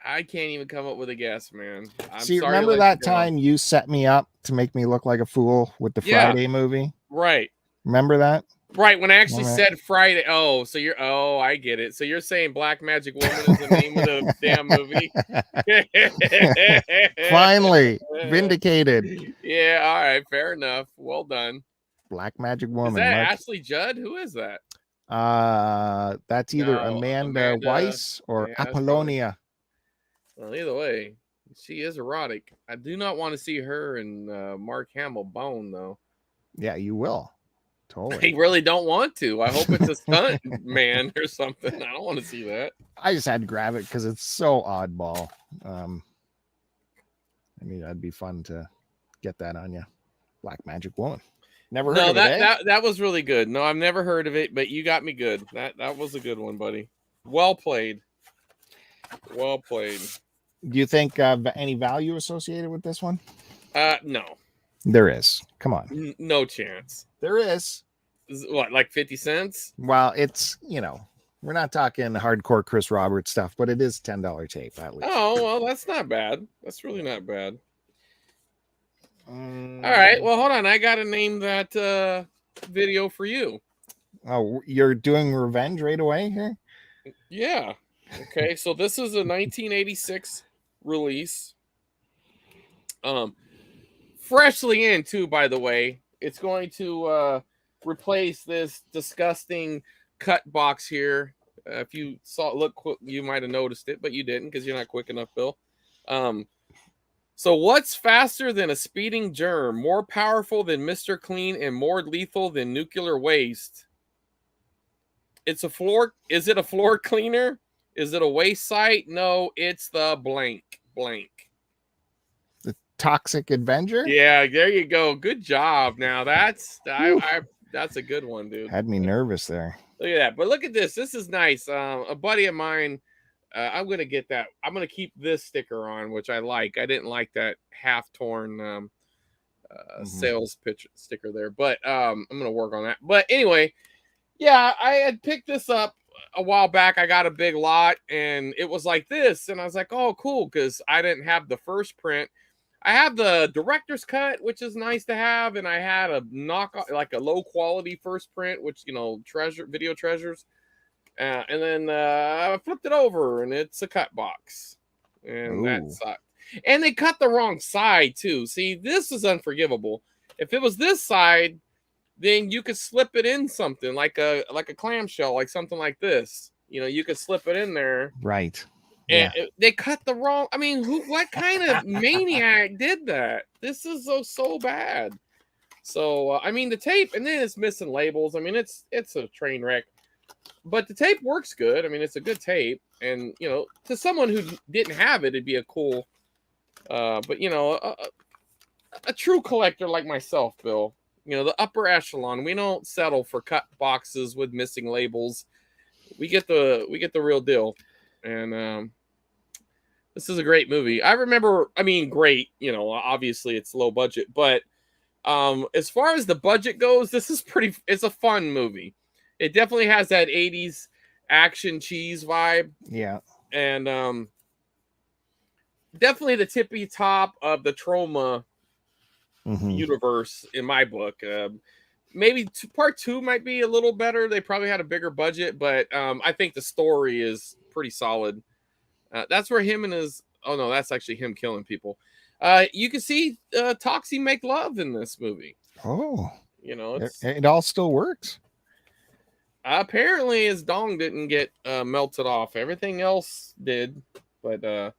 I can't even come up with a guess, man. See, remember that time you set me up to make me look like a fool with the Friday movie? Right. Remember that? Right, when I actually said Friday. I get it. So you're saying Black Magic Woman is the name of the damn movie? Finally, vindicated. Yeah, all right, fair enough. Well done. Black Magic Woman. Is that Ashley Judd? Who is that? That's either Amanda Weiss or Apollonia. Well, either way, she is erotic. I do not want to see her and Mark Hamill bone, though. Yeah, you will. Totally. I really don't want to. I hope it's a stunt man or something. I don't want to see that. I just had to grab it because it's so oddball. I mean, that'd be fun to get that on you. Black Magic Woman. Never heard of it. That was really good. No, I've never heard of it, but you got me good. That was a good one, buddy. Well played. Well played. Do you think any value associated with this one? No. There is. Come on. No chance. There is. What, like 50 cents? Well, it's, we're not talking hardcore Chris Roberts stuff, but it is $10 tape at least. Oh, well, that's not bad. That's really not bad. All right. Well, hold on. I got to name that video for you. Oh, you're doing revenge right away here? Yeah. Okay. So this is a 1986 release. Freshly in too, by the way. It's going to replace this disgusting cut box here. If you you might have noticed it, but you didn't because you're not quick enough, Bill. So what's faster than a speeding germ, more powerful than Mr. Clean, and more lethal than nuclear waste? It's a floor. Is it a floor cleaner? Is it a waste site? No, it's the blank. The Toxic Avenger? Yeah, there you go. Good job. Now that's a good one, dude. Had me nervous there. Look at that. But look at this. This is nice. A buddy of mine, I'm going to get that. I'm going to keep this sticker on, which I like. I didn't like that half-torn sales pitch sticker there. But I'm going to work on that. But anyway, yeah, I had picked this up a while back. I got a big lot, and it was like this. And I was like, oh, cool, because I didn't have the first print. I have the director's cut, which is nice to have, and I had a knockoff, like a low quality first print, which video treasures, and then I flipped it over, and it's a cut box, and that sucked. And they cut the wrong side too. See, this is unforgivable. If it was this side, then you could slip it in something like a clamshell, like something like this. You could slip it in there, right? And they cut the wrong. I mean, what kind of maniac did that? This is so bad. So I mean, the tape, and then it's missing labels. I mean, it's a train wreck. But the tape works good. I mean, it's a good tape, and to someone who didn't have it, it'd be a cool. But a true collector like myself, Bill. The upper echelon. We don't settle for cut boxes with missing labels. We get the real deal. And this is a great movie. I remember, great, obviously it's low budget, but as far as the budget goes, it's a fun movie. It definitely has that 80s action cheese vibe. Yeah. And definitely the tippy top of the Troma universe in my book. Maybe part 2 might be a little better. They probably had a bigger budget, but I think the story is pretty solid. That's where him and his... Oh, no, that's actually him killing people. You can see Toxie make love in this movie. Oh. It all still works. Apparently, his dong didn't get melted off. Everything else did. But,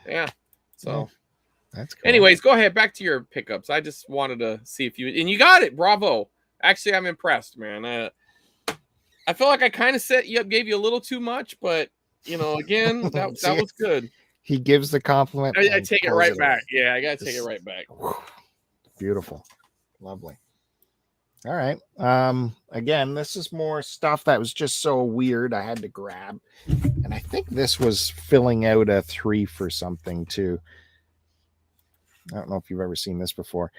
yeah. So... That's cool. Anyways, go ahead. Back to your pickups. I just wanted to see if you... And you got it. Bravo. Actually, I'm impressed, man. I feel like I kind of set you up, gave you a little too much, but, again, that was good. He gives the compliment. I take it right back. Yeah, I got to take it right back. Beautiful. Lovely. All right. Again, this is more stuff that was just so weird I had to grab. And I think this was filling out a 3 for something, too. I don't know if you've ever seen this before.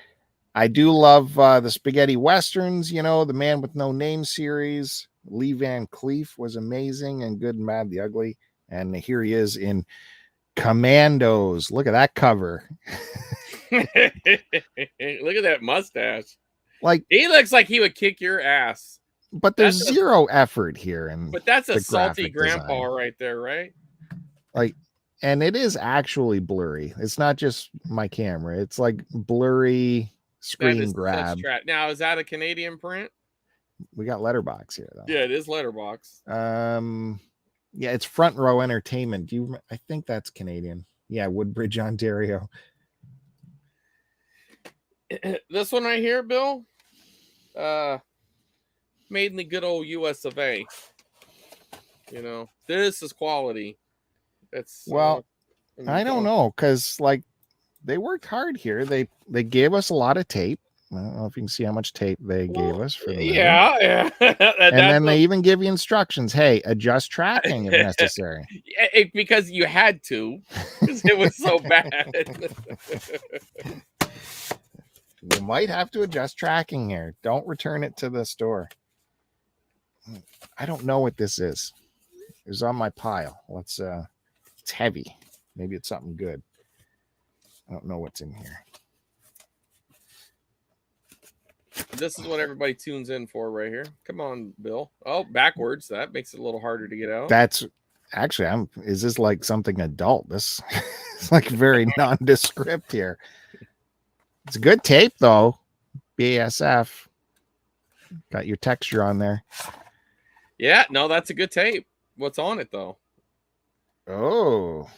I do love the spaghetti westerns, the Man with No Name series. Lee Van Cleef was amazing, and Good and Bad the Ugly. And here he is in Commandos. Look at that cover. Look at that mustache. Like, he looks like he would kick your ass. But there's zero effort here. But that's a salty grandpa design right there, right? Like, and it is actually blurry. It's not just my camera. It's like blurry screen grab. Now, is that a Canadian print? We got letterbox here, though. Yeah, it is letterbox. Yeah, it's Front Row Entertainment. I think that's Canadian. Yeah, Woodbridge, Ontario. This one right here, Bill. made in the good old US of A. You know, this is quality. It's Well, I don't don't know, because like they worked hard here. They gave us a lot of tape. I don't know if you can see how much tape they gave us for the movie. Yeah. And then they even give you instructions. Hey, adjust tracking if necessary. Because you had to, because it was so bad. You might have to adjust tracking here. Don't return it to the store. I don't know what this is. It was on my pile. Let's it's heavy. Maybe it's something good. I don't know what's in here. This is what everybody tunes in for right here. Come on, Bill. Oh, backwards. That makes it a little harder to get out. That's actually, is this like something adult? This is like very nondescript here. It's a good tape though. BASF. Got your texture on there. Yeah, no, that's a good tape. What's on it though? Oh.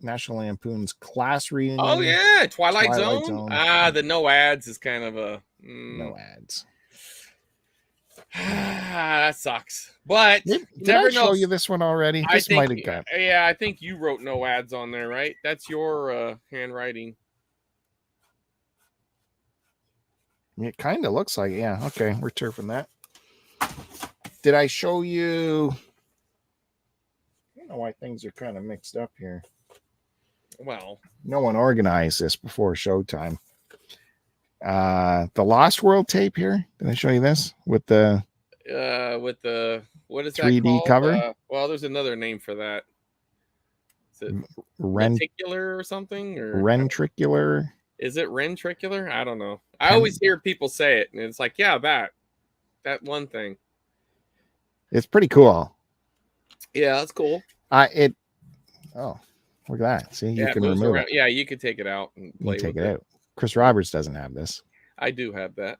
National Lampoon's Class Reunion. Oh yeah, Twilight Zone. The no ads is kind of a no ads. That sucks. But did I show you this one already? This might have got. Yeah, I think you wrote no ads on there, right? That's your handwriting. It kind of looks like, yeah. Okay, we're turfing that. Did I show you? I don't know why things are kind of mixed up here. Well, no one organized this before showtime. The Lost World tape here. Did I show you this with the what is 3D that called? cover? Well, there's another name for that. Is it reticular or something? Or rentricular? Is it rentricular? I don't know. I always hear people say it, and it's like, yeah, that one thing. It's pretty cool. Yeah, that's cool. Oh, look at that. See, you can remove it. Yeah, you could take it out and play take it out. Chris Roberts doesn't have this. I do have that.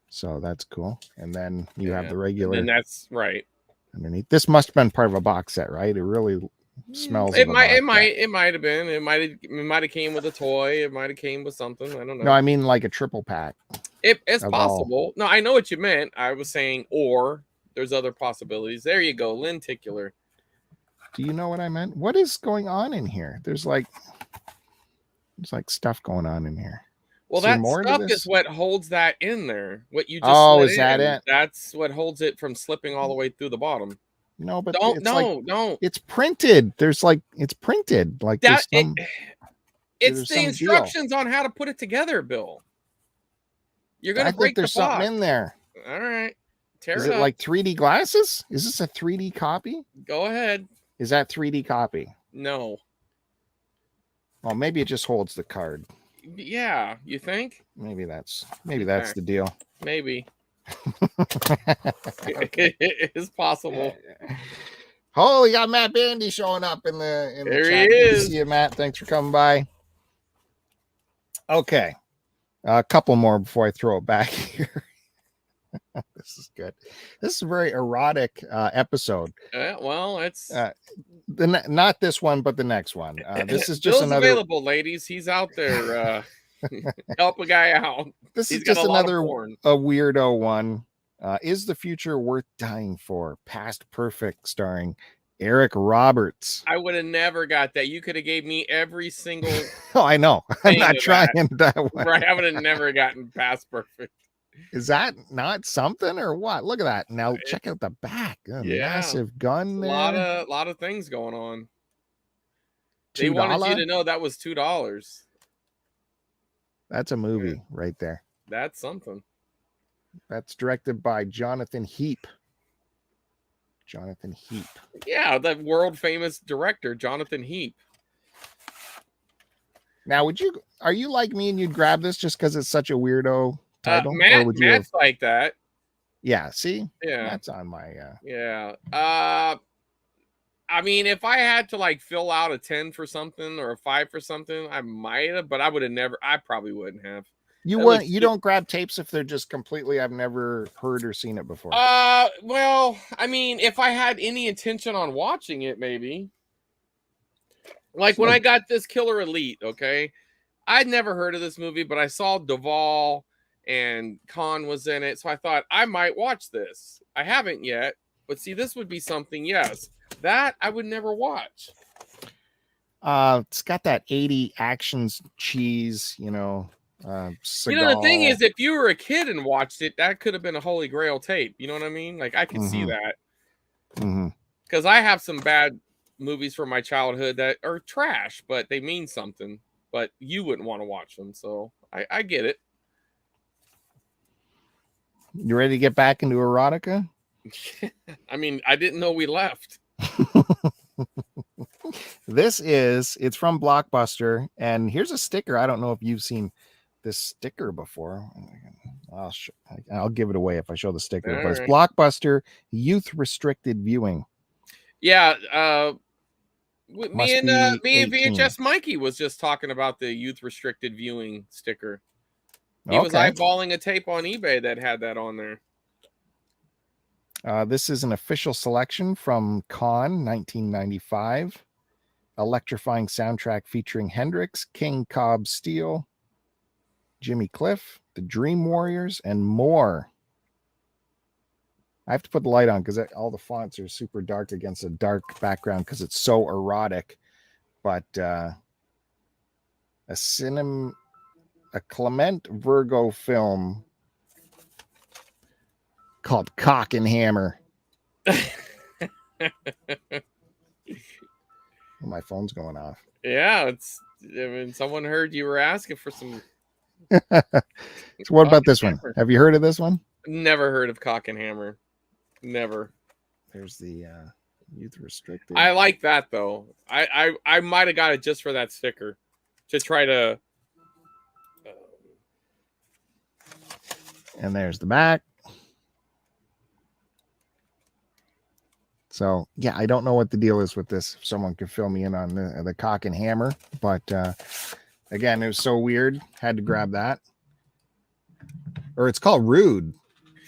So that's cool. And then you have the regular. And that's right. Underneath. This must have been part of a box set, right? It really smells. It might have been. It might have came with a toy. It might have came with something. I don't know. No, I mean like a triple pack. It's possible. No, I know what you meant. I was saying, or there's other possibilities. There you go, lenticular. Do you know what I meant? What is going on in here? There's like stuff going on in here. Well, that stuff is what holds that in there. What you just is that it? That's what holds it from slipping all the way through the bottom. No, but don't. It's printed. It's printed like that. It's the instructions on how to put it together, Bill. You're gonna break there's something in there. All right. Is it like 3D glasses? Is this a 3D copy? Go ahead. Is that 3D copy? No. Well, maybe it just holds the card. Yeah, you think? Maybe that's the deal. Maybe. It is possible. Holy, got Matt Bandy showing up in the there chat. He is. See you, Matt. Thanks for coming by. Okay. A couple more before I throw it back here. This is good. This is a very erotic episode. Well, it's not this one, but the next one. This is just Bill's another available, ladies. He's out there. Help a guy out. This is just another a weirdo one. Is the future worth dying for? Past Perfect, starring Eric Roberts. I would have never got that. You could have gave me every single. Oh, I know. I'm not trying that one. Right, I would have never gotten Past Perfect. Is that not something or what? Look at that. Now check out the back. Massive gun there. A lot of things going on. They wanted you to know that was $2. That's a movie right there. That's something. That's directed by Jonathan Heap. Yeah, the world famous director, Jonathan Heap. Now, are you like me and you'd grab this just because it's such a weirdo title? Matt's like that. Yeah, see? Yeah. That's on my Yeah. I mean, if I had to like fill out a 10 for something or a 5 for something, I might have, but I probably wouldn't have. You don't grab tapes if they're just completely I've never heard or seen it before. Well, I mean, if I had any intention on watching it, maybe. Like when I got this Killer Elite, okay? I'd never heard of this movie, but I saw Duvall and Khan was in it. So I thought I might watch this. I haven't yet, but see, this would be something. Yes, that I would never watch. It's got that 80 actions cheese, The thing is, if you were a kid and watched it, that could have been a holy grail tape. You know what I mean? Like, I could see that. Because I have some bad movies from my childhood that are trash, but they mean something. But you wouldn't want to watch them, so I get it. You ready to get back into erotica? I mean, I didn't know we left. It's from Blockbuster, and here's a sticker. I don't know if you've seen this sticker before. I'll give it away if I show the sticker. But it's Blockbuster Youth Restricted Viewing. Yeah, me and VHS Mikey was just talking about the Youth Restricted Viewing sticker. He was eyeballing a tape on eBay that had that on there. This is an official selection from Con 1995. Electrifying soundtrack featuring Hendrix, King Cobb Steel, Jimmy Cliff, the Dream Warriors, and more. I have to put the light on because all the fonts are super dark against a dark background because it's so erotic. But a Clement Virgo film called Cock and Hammer. My phone's going off. Yeah, someone heard you were asking for some. So what about this one? Have you heard of this one? Never heard of Cock and Hammer. Never. There's the Youth Restricted. I like that though. I might have got it just for that sticker to try to. And there's the back. So, yeah, I don't know what the deal is with this. If someone could fill me in on the Cock and Hammer. But, again, it was so weird. Had to grab that. Or it's called Rude.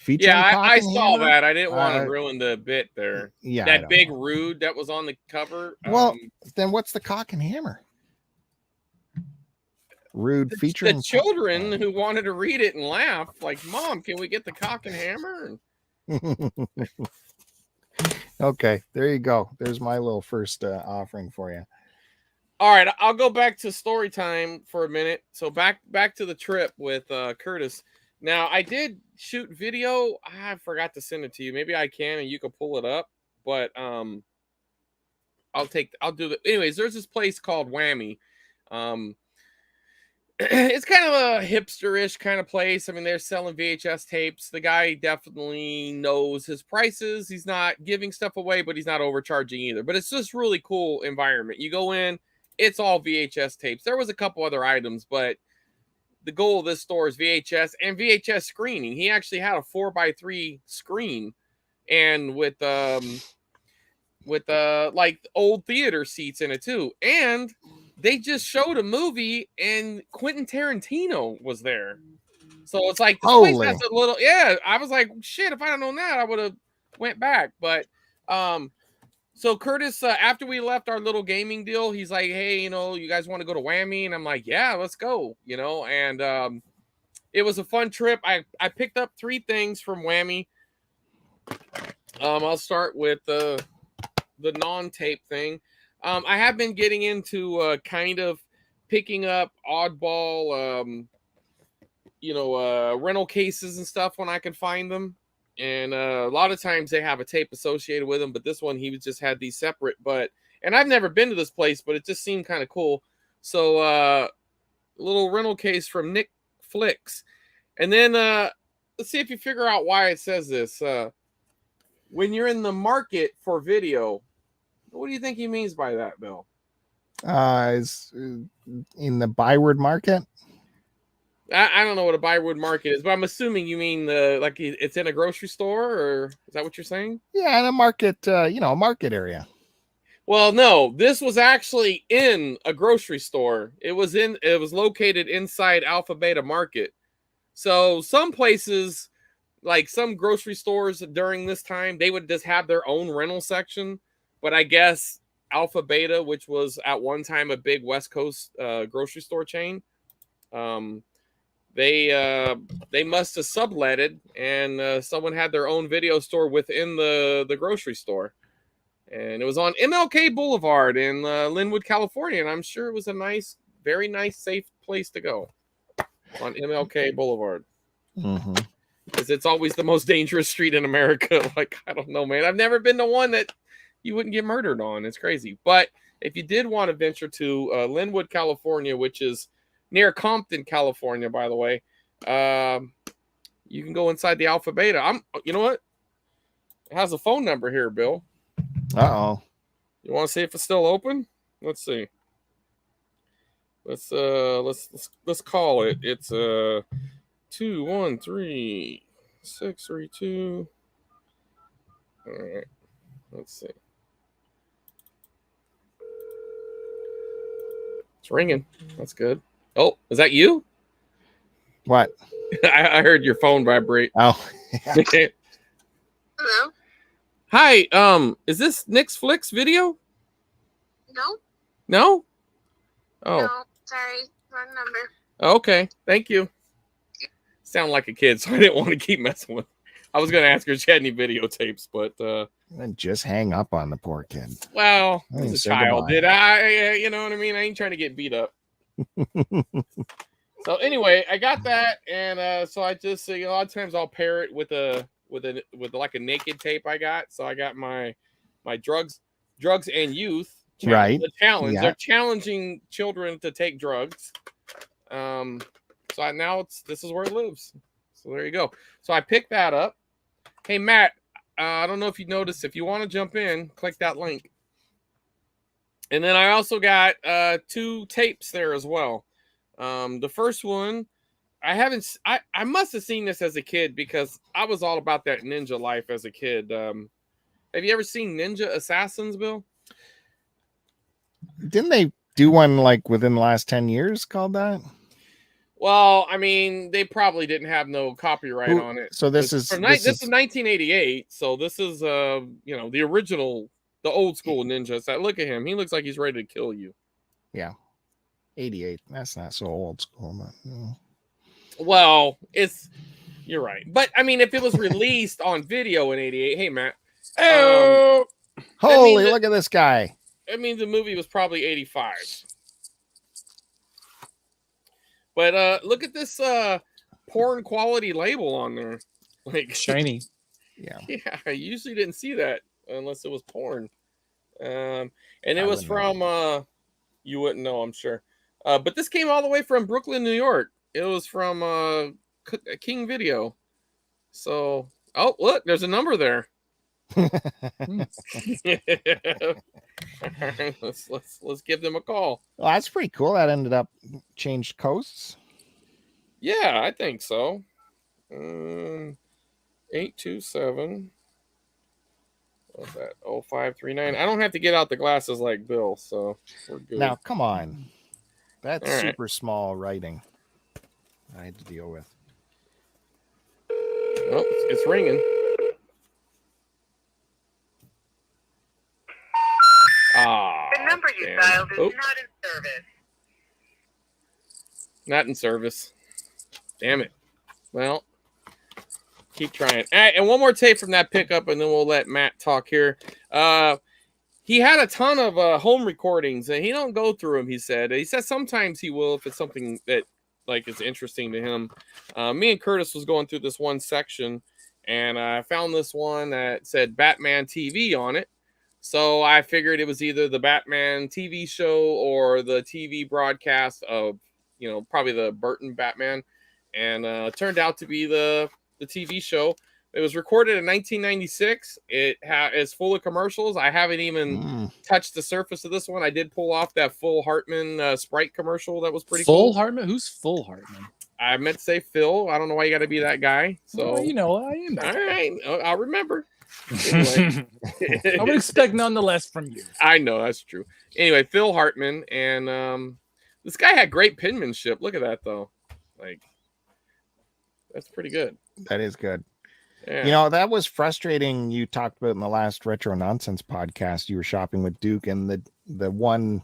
Yeah, I saw that. I didn't want to ruin the bit there. Yeah, that big Rude that was on the cover. Well, then what's the Cock and Hammer? Rude featuring the children who wanted to read it and laugh. Like, Mom, can we get the Cock and Hammer? Okay, there you go. There's my little first offering for you. All right, I'll go back to story time for a minute. So back to the trip with Curtis. Now, I did shoot video. I forgot to send it to you. Maybe I can and you can pull it up. But I'll do it. Anyways, there's this place called Whammy. It's kind of a hipster-ish kind of place. I mean, they're selling VHS tapes. The guy definitely knows his prices. He's not giving stuff away, but he's not overcharging either. But it's just really cool environment. You go in, it's all VHS tapes. There was a couple other items, but the goal of this store is VHS and VHS screening. He actually had a 4x3 screen and with like old theater seats in it too. And they just showed a movie and Quentin Tarantino was there. So it's like, this place has a little, I was like, shit, if I had known that, I would have went back. But, so Curtis, after we left our little gaming deal, he's like, hey, you guys want to go to Whammy? And I'm like, yeah, let's go, and, it was a fun trip. I picked up 3 things from Whammy. I'll start with the non-tape thing. I have been getting into kind of picking up oddball, rental cases and stuff when I can find them. And a lot of times they have a tape associated with them, but this one, he just had these separate. And I've never been to this place, but it just seemed kind of cool. So a little rental case from Nick Flicks. And then let's see if you figure out why it says this. When you're in the market for video, what do you think he means by that, Bill? Is in the byword market? I don't know what a byword market is, but I'm assuming you mean it's in a grocery store, or is that what you're saying? Yeah, in a market, a market area. Well, no, this was actually in a grocery store. It was located inside Alpha Beta Market. So some places, like some grocery stores during this time, they would just have their own rental section. But I guess Alpha Beta, which was at one time a big West Coast grocery store chain, they must have subletted, and someone had their own video store within the grocery store, and it was on MLK Boulevard in Linwood, California, and I'm sure it was a nice, very nice, safe place to go on MLK Boulevard. Because it's always the most dangerous street in America. Like, I don't know, man. I've never been to one that you wouldn't get murdered on. It's crazy. But if you did want to venture to Linwood, California, which is near Compton, California, by the way, you can go inside the Alpha Beta. You know what? It has a phone number here, Bill. Uh-oh. You want to see if it's still open? Let's see. Let's call it. It's 213-632. All right. Let's see. It's ringing. That's good. Oh, is that you? What? I heard your phone vibrate. Oh. Hello? Hi, is this Nick's Flicks video? No? No? Oh. No, sorry. Wrong number. Okay. Thank you. Sound like a kid, so I didn't want to keep messing with. I was gonna ask her if she had any videotapes, but and just hang up on the poor kid. Well, as a child, did I? You know what I mean? I ain't trying to get beat up. So anyway, I got that, and so I just a lot of times I'll pair it with like a naked tape I got. So I got my drugs and youth. Right. The challenge. Yeah. They're challenging children to take drugs. So now this is where it lives. So there you go. So I picked that up. Hey Matt, I don't know if you noticed. If you want to jump in, click that link. And then I also got 2 tapes there as well. The first one, I must have seen this as a kid because I was all about that ninja life as a kid. Have you ever seen Ninja Assassins, Bill? Didn't they do one like within the last 10 years called that? Well, I mean, they probably didn't have no copyright on it. So this is 1988. So this is the original, the old school Ninja. So look at him. He looks like he's ready to kill you. Yeah. 88. That's not so old school, but well, you're right. But I mean, if it was released on video in 88, hey Matt. Holy, look at this guy. I mean, the movie was probably 85. But look at this porn quality label on there. Like shiny. Yeah. Yeah, I usually didn't see that unless it was porn. And it was from you wouldn't know, I'm sure. But this came all the way from Brooklyn, New York. It was from King Video. So, oh, look, there's a number there. let's give them a call. Well, that's pretty cool. That ended up changed coasts. Yeah, I think so. 827. What's that? 0539. I don't have to get out the glasses like Bill, so we're good. Now, come on. That's All right. super small writing I had to deal with. Oh, it's ringing. The number you dialed is not in service. Not in service. Damn it. Well, keep trying. All right, and one more tape from that pickup, and then we'll let Matt talk here. He had a ton of home recordings, and he don't go through them, he said. He said sometimes he will if it's something that like is interesting to him. Me and Curtis was going through this one section, and I found this one that said Batman TV on it. So I figured it was either the Batman TV show or the TV broadcast of, probably the Burton Batman. And it turned out to be the TV show. It was recorded in 1996. It is full of commercials. I haven't even touched the surface of this one. I did pull off that Phil Hartman Sprite commercial. That was pretty cool. Phil Hartman? Who's Phil Hartman? I meant to say Phil. I don't know why you got to be that guy. So well, I am. All right, I'll remember. Anyway. I would expect nonetheless from you. I know that's true. Anyway, Phil Hartman, and this guy had great penmanship. Look at that though. Like, that's pretty good. That is good. Yeah. That was frustrating. You talked about in the last Retro Nonsense podcast. You were shopping with Duke, and the one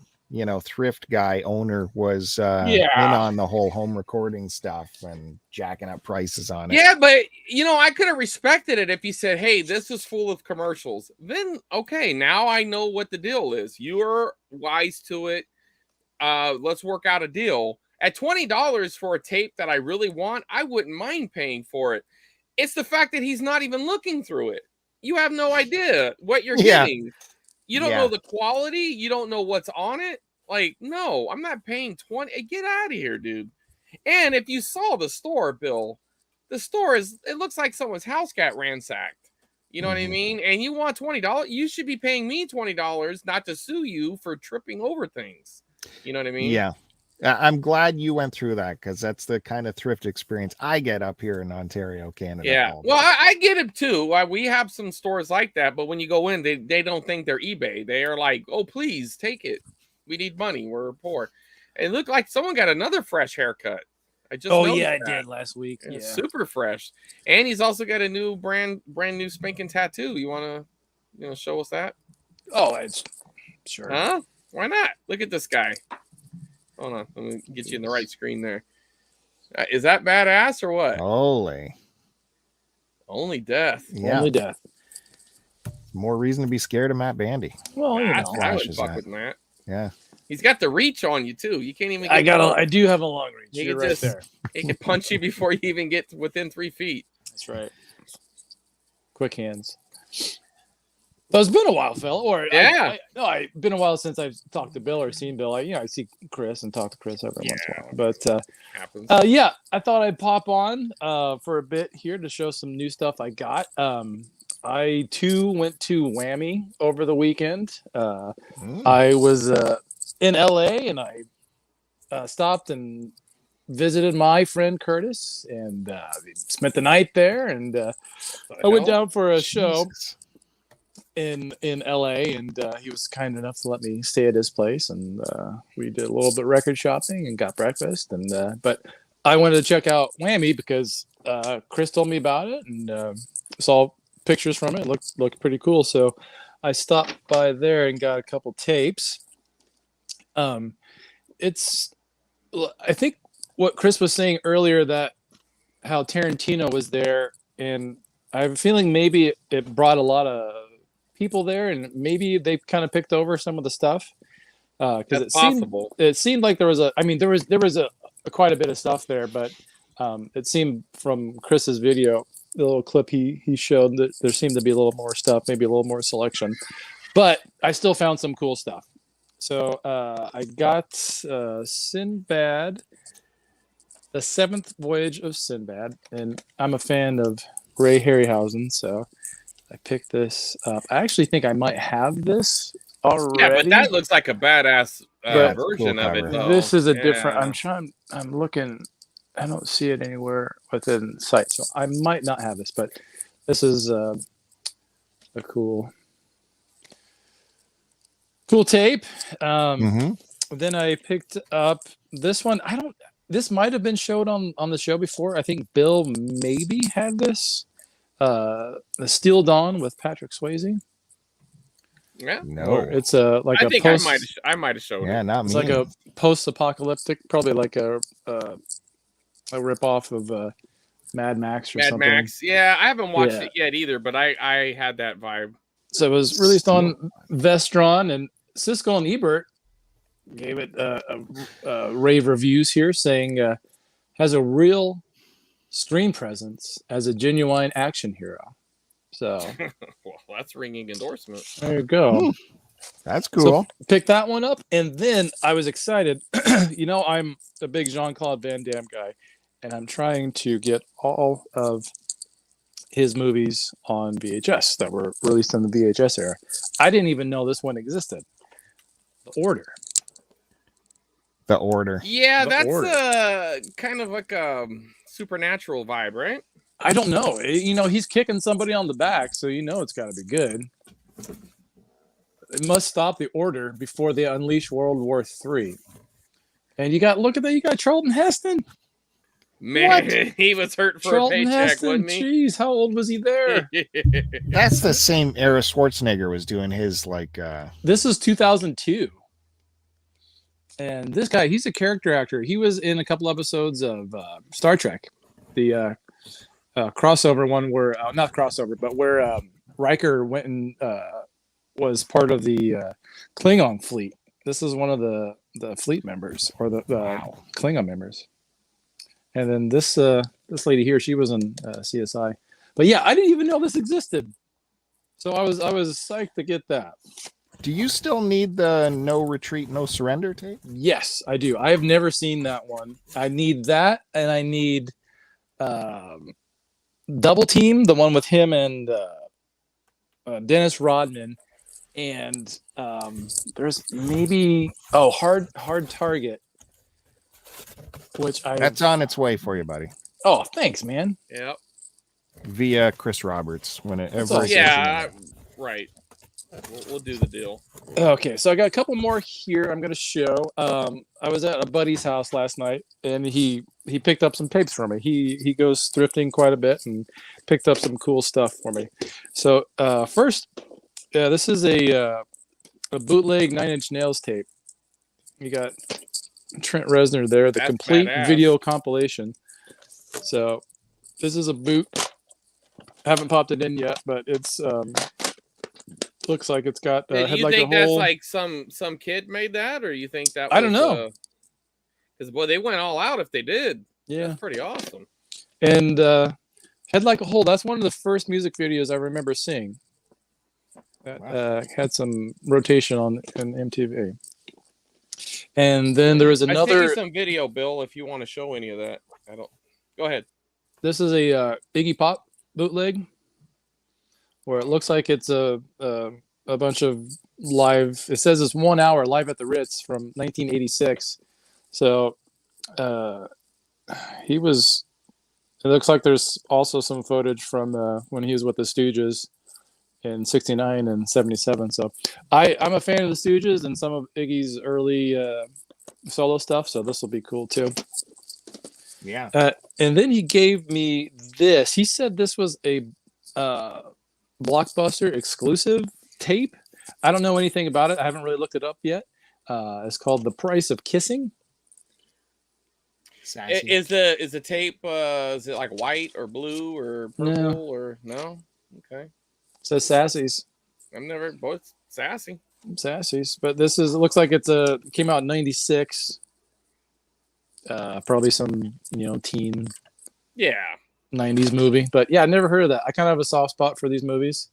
thrift guy owner was in on the whole home recording stuff and jacking up prices on it. Yeah, but I could have respected it if he said, hey, this is full of commercials. Then okay, now I know what the deal is. You are wise to it. Let's work out a deal. At $20 for a tape that I really want, I wouldn't mind paying for it. It's the fact that he's not even looking through it. You have no idea what you're getting. You don't know the quality. You don't know what's on it. Like, no, I'm not paying $20. Get out of here, dude. And if you saw the store, Bill, the store it looks like someone's house got ransacked. You know what I mean? And you want $20, you should be paying me $20 not to sue you for tripping over things. You know what I mean? Yeah. I'm glad you went through that, because that's the kind of thrift experience I get up here in Ontario, Canada. Yeah. Well, I get it too. We have some stores like that, but when you go in, they don't think they're eBay. They are like, oh, please take it. We need money. We're poor. It looked like someone got another fresh haircut. I just I did last week. Yeah. Super fresh. And he's also got a new brand new spanking tattoo. You want to show us that? Oh, it's sure. Huh? Why not? Look at this guy. Hold on. Let me get you in the right screen there. Is that badass or what? Only death. Yeah. Only death. More reason to be scared of Matt Bandy. Well, I would fuck with Matt. Yeah. He's got the reach on you too. You can't even. I do have a long reach. You're right there. He can punch you before you even get within 3 feet. That's right. Quick hands. So it's been a while, Phil. Or it's been a while since I've talked to Bill or seen Bill. I see Chris and talk to Chris every once in a while. But I thought I'd pop on for a bit here to show some new stuff I got. I too went to Whammy over the weekend. I was in LA and I stopped and visited my friend Curtis and spent the night there. And I went down for a show in LA, and he was kind enough to let me stay at his place, and we did a little bit of record shopping and got breakfast, and but I wanted to check out Whammy because Chris told me about it and saw pictures from it. Looked pretty cool, so I stopped by there and got a couple tapes. It's I think what Chris was saying earlier, that how Tarantino was there, and I have a feeling maybe it brought a lot of people there, and maybe they kind of picked over some of the stuff because it seemed like there was quite a bit of stuff there, but it seemed from Chris's video, the little clip he showed, that there seemed to be a little more stuff, maybe a little more selection, but I still found some cool stuff. So I got Sinbad, The Seventh Voyage of Sinbad, and I'm a fan of Ray Harryhausen, so I picked this up. I actually think I might have this already. Yeah, but that looks like a badass version of it, though. This is a different. I'm looking. I don't see it anywhere within sight, so I might not have this. But this is a cool tape. Then I picked up this one. This might have been showed on the show before. I think Bill maybe had this. The Steel Dawn with Patrick Swayze. Yeah, no, it's I think I might have showed it. Yeah, not me. It's like a post-apocalyptic, probably like a rip-off of Mad Max or something. Mad Max, yeah, I haven't watched it yet either, but I had that vibe. So it was released on Vestron, and Siskel and Ebert gave it rave reviews here, saying has a real screen presence as a genuine action hero. So well, that's ringing endorsement. There you go. That's cool. So pick that one up, and then I was excited. I'm a big Jean-Claude Van Damme guy, and I'm trying to get all of his movies on VHS that were released in the VHS era. I didn't even know this one existed. The Order. Yeah, that's kind of like a supernatural vibe, right? I don't know. He's kicking somebody on the back, so it's got to be good. It must stop the Order before they unleash World War III. And you got Charlton Heston. Man, he was hurt for Charlton a paycheck, Heston, wasn't he? Jeez, how old was he there? That's the same era Schwarzenegger was doing his, like... This is 2002. And this guy, he's a character actor. He was in a couple episodes of Star Trek, the crossover one where not crossover, but where Riker went and was part of the Klingon fleet. This is one of the fleet members or the Klingon members. And then this lady here, she was in CSI. But yeah, I didn't even know this existed. So I was psyched to get that. Do you still need the No Retreat, No Surrender tape? Yes, I do. I have never seen that one. I need that, and I need Double Team, the one with him and Dennis Rodman. And there's maybe Hard Target, which that's on its way for you, buddy. Oh, thanks, man. Yep. Via Chris Roberts whenever. Yeah, right. We'll do the deal. Okay, so I got a couple more here I'm going to show. I was at a buddy's house last night, and he picked up some tapes for me. He goes thrifting quite a bit and picked up some cool stuff for me. So first, this is a bootleg 9 Inch Nails tape. You got Trent Reznor there, the complete video compilation. So this is a boot. I haven't popped it in yet, but it's looks like it's got you think that's like some kid made that, or you think that was, I don't know, because boy, they went all out if they did. Yeah, that's pretty awesome. And Head Like a Hole, that's one of the first music videos I remember seeing that had some rotation on MTV. And then there was another. I sent you some video, Bill, if you want to show any of that. I don't. Go ahead. This is a Iggy Pop bootleg, where it looks like it's a bunch of live. It says it's 1 hour live at the Ritz from 1986. So he was. It looks like there's also some footage from when he was with the Stooges in '69 and '77. So I'm a fan of the Stooges and some of Iggy's early solo stuff. So this will be cool too. Yeah. And then he gave me this. He said this was a Blockbuster exclusive tape. I don't know anything about it. I haven't really looked it up yet. It's called The Price of Kissing. Sassy. Is the tape is it like white or blue or purple or no? Okay. It says Sassy's. I've never both Sassy. Sassy's, but this is. It looks like it's came out in '96. Probably some teen 90s movie, but yeah, I never heard of that. I kind of have a soft spot for these movies.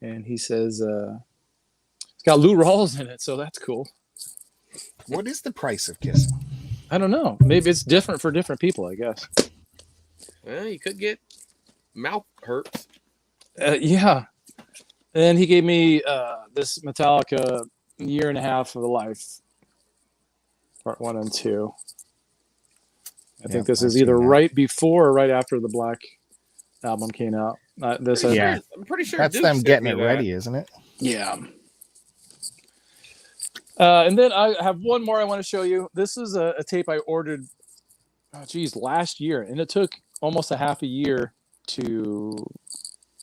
And he says it's got Lou Rawls in it, so that's cool. What is the price of kissing? I don't know. Maybe it's different for different people, I guess. Well, you could get mouth hurts. Yeah. And he gave me this Metallica Year and a Half of Life, part 1 and 2. I think this is either right before or right after the Black album came out. I'm pretty sure that's Duke them getting it that. ready, isn't it? Yeah. And then I have one more I want to show you. This is a tape I ordered, last year, and it took almost a half a year to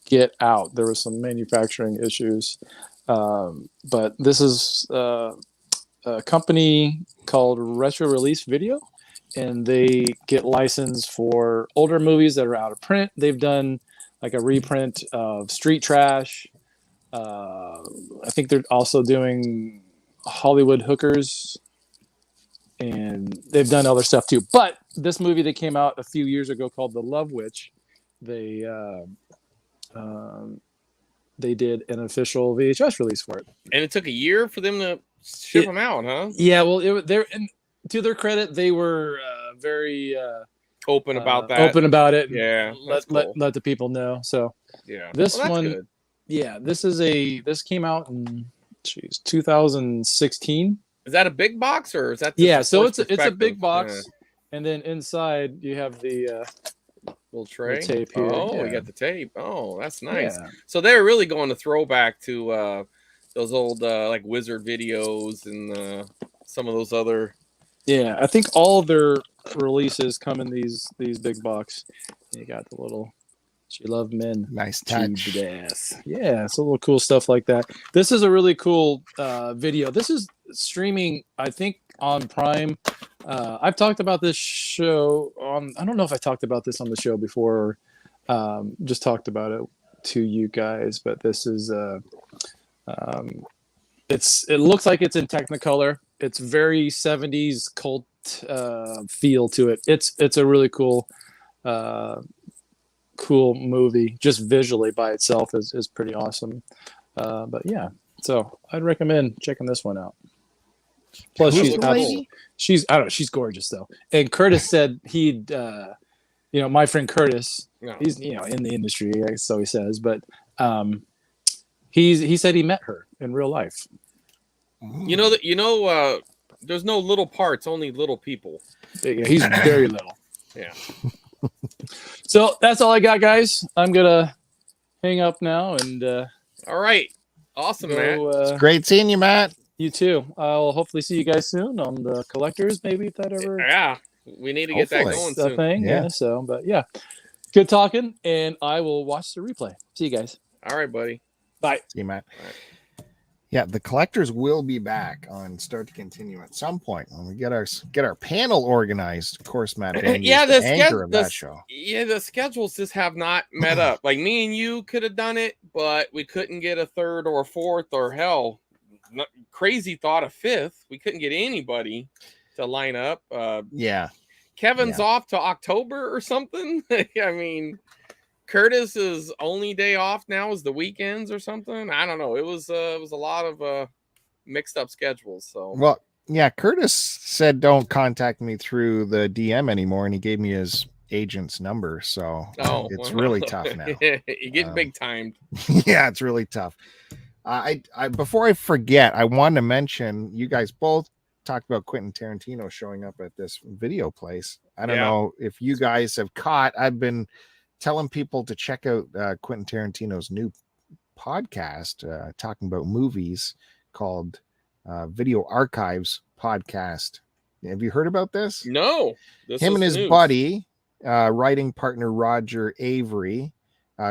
get out. There were some manufacturing issues, but this is a company called Retro Release Video. And they get licensed for older movies that are out of print. They've done like a reprint of Street Trash. I think they're also doing Hollywood Hookers. And they've done other stuff too. But this movie that came out a few years ago called The Love Witch, they did an official VHS release for it. And it took a year for them to ship them out, huh? Yeah, well, to their credit, they were very open about that. Open about it. Yeah, let the people know. So yeah, this one, good. Yeah, this came out in 2016. Is that a big box or is that? So it's a big box, and then inside you have the little tray. The tape here. Oh, we got the tape. Oh, that's nice. Yeah. So they're really going to throwback to those old like Wizard videos and some of those other. Yeah, I think all of their releases come in these big box. You got the little She loved men. Nice to touch. death. Yeah, so little cool stuff like that. This is a really cool video. This is streaming, I think, on Prime. I've talked about this show on. I don't know if I talked about this on the show before, or just talked about it to you guys. But this is it looks like it's in Technicolor. It's very 70s cult feel to it. It's a really cool movie. Just visually by itself is pretty awesome. But yeah, so I'd recommend checking this one out. Plus, she's I don't know, she's gorgeous though. And Curtis said he'd my friend Curtis, he's in the industry, so he says, but he said he met her in real life. There's no little parts, only little people. Yeah, he's very little. Yeah. So that's all I got, guys. I'm gonna hang up now and all right. Awesome, Matt. It's great seeing you, Matt. You too. I'll hopefully see you guys soon on the collectors, maybe, if that ever. Yeah, we need to get that going soon. Thing. Yeah. So, but yeah, good talking, and I will watch the replay. See you guys. All right, buddy. Bye. See you, Matt. Yeah, the collectors will be back on Start to Continue at some point when we get our panel organized. Of course, Matt. Yeah, the anchor of that show. Yeah, the schedules just have not met up. Like me and you could have done it, but we couldn't get a third or a fourth or crazy thought a fifth. We couldn't get anybody to line up. Kevin's off to October or something. I mean, Curtis's only day off now is the weekends or something. I don't know. It was a lot of mixed up schedules. So well, yeah. Curtis said don't contact me through the DM anymore, and he gave me his agent's number. So it's really tough now. You're getting big timed. Yeah, it's really tough. I before I forget, I wanted to mention you guys both talked about Quentin Tarantino showing up at this video place. I don't know if you guys have caught. I've been telling people to check out Quentin Tarantino's new podcast talking about movies called Video Archives Podcast. Have you heard about this? No. Him and his buddy, writing partner Roger Avery,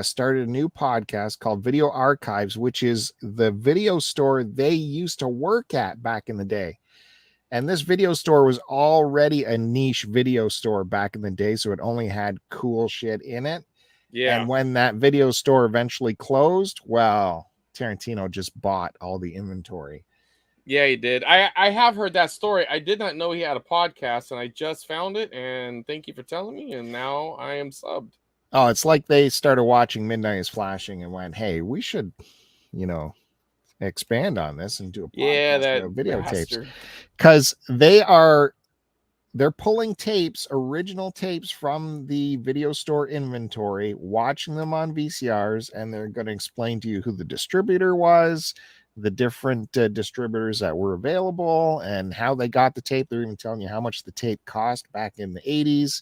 started a new podcast called Video Archives, which is the video store they used to work at back in the day. And this video store was already a niche video store back in the day, so it only had cool shit in it. Yeah. And when that video store eventually closed, well, Tarantino just bought all the inventory. Yeah, he did. I have heard that story. I did not know he had a podcast, and I just found it, and thank you for telling me, and now I am subbed. Oh, it's like they started watching Midnight is Flashing and went, hey, we should, expand on this and do a podcast about videotapes. Because they're pulling original tapes from the video store inventory, watching them on VCRs, and they're going to explain to you who the distributor was, the different distributors that were available, and how they got the tape. They're even telling you how much the tape cost back in the 80s.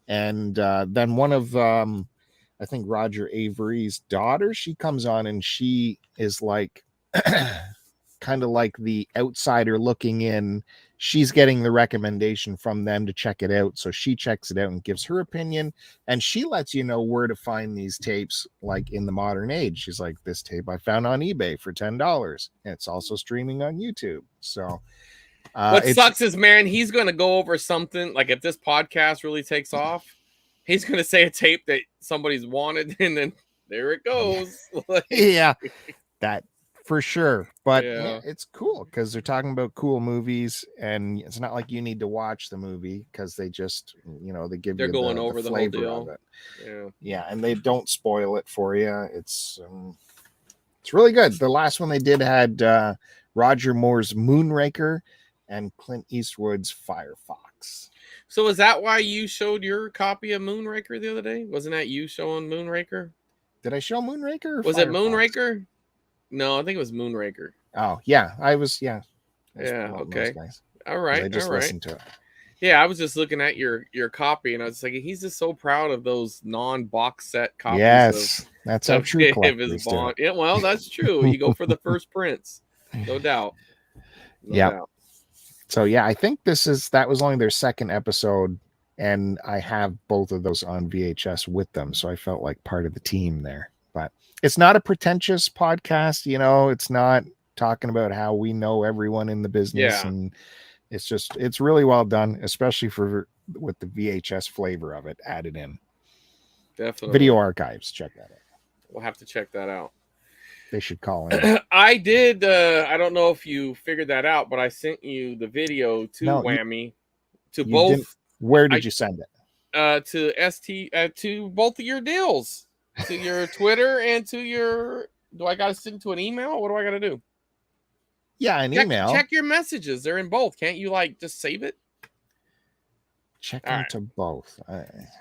And then one of, I think, Roger Avery's daughter, she comes on and she is like, kind of like the outsider looking in. She's getting the recommendation from them to check it out. So she checks it out and gives her opinion. And she lets you know where to find these tapes, like in the modern age. She's like, this tape I found on eBay for $10. And it's also streaming on YouTube. So what sucks is, man, he's going to go over something. Like if this podcast really takes off, he's going to say a tape that somebody's wanted. And then there it goes. Yeah, that for sure. But it's cool because they're talking about cool movies, and it's not like you need to watch the movie because they just, they give they're you going over the whole deal of it. Yeah, and they don't spoil it for you. It's really good. The last one they did had Roger Moore's Moonraker and Clint Eastwood's Firefox. So is that why you showed your copy of Moonraker the other day? Wasn't that you showing Moonraker? Did I show Moonraker? Was it Moonraker? No, I think it was Moonraker. Oh, yeah. I was, yeah, okay. All right. I just listened to it. Yeah, I was just looking at your copy, and I was like, he's just so proud of those non-box set copies. Yes, that's how true collectors do. Yeah, well, that's true. You go for the first prints, no doubt. No doubt. So yeah, I think that was only their second episode and I have both of those on VHS with them, so I felt like part of the team there. But it's not a pretentious podcast, you know. It's not talking about how we know everyone in the business, and it's really well done, especially with the VHS flavor of it added in. Definitely. Video archives, check that out. We'll have to check that out. They should call in. I did. I don't know if you figured that out, but I sent you the video to Whammy. To both. Didn't. Where did you send it? To both of your deals, to your Twitter and to your. Do I got to send to an email? What do I got to do? Yeah, email. Check your messages. They're in both. Can't you just save it? Check into both.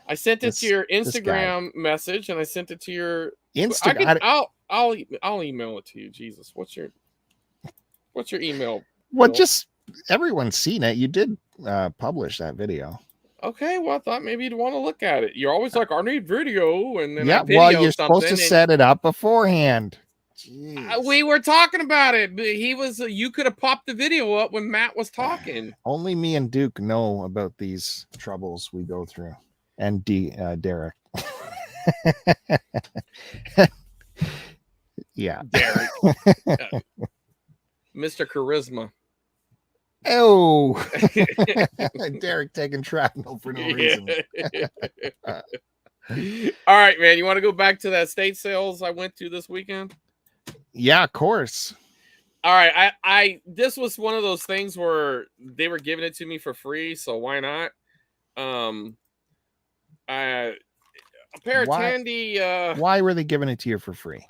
I sent it to your Instagram message, and I sent it to your Instagram. I'll email it to you. Jesus, what's your email? Well, just everyone's seen it. You did publish that video. Okay, well, I thought maybe you'd want to look at it. You're always like, I need video, and then you're supposed to set it up beforehand. We were talking about it, but you could have popped the video up when Matt was talking. Only me and Duke know about these troubles we go through, and Derek. Yeah, Derek, Mr. Charisma. Oh, Derek taking shrapnel for no reason. All right, man. You want to go back to that state sales I went to this weekend? Yeah, of course. All right. I this was one of those things where they were giving it to me for free, so why not? A pair of Tandy. Why were they giving it to you for free?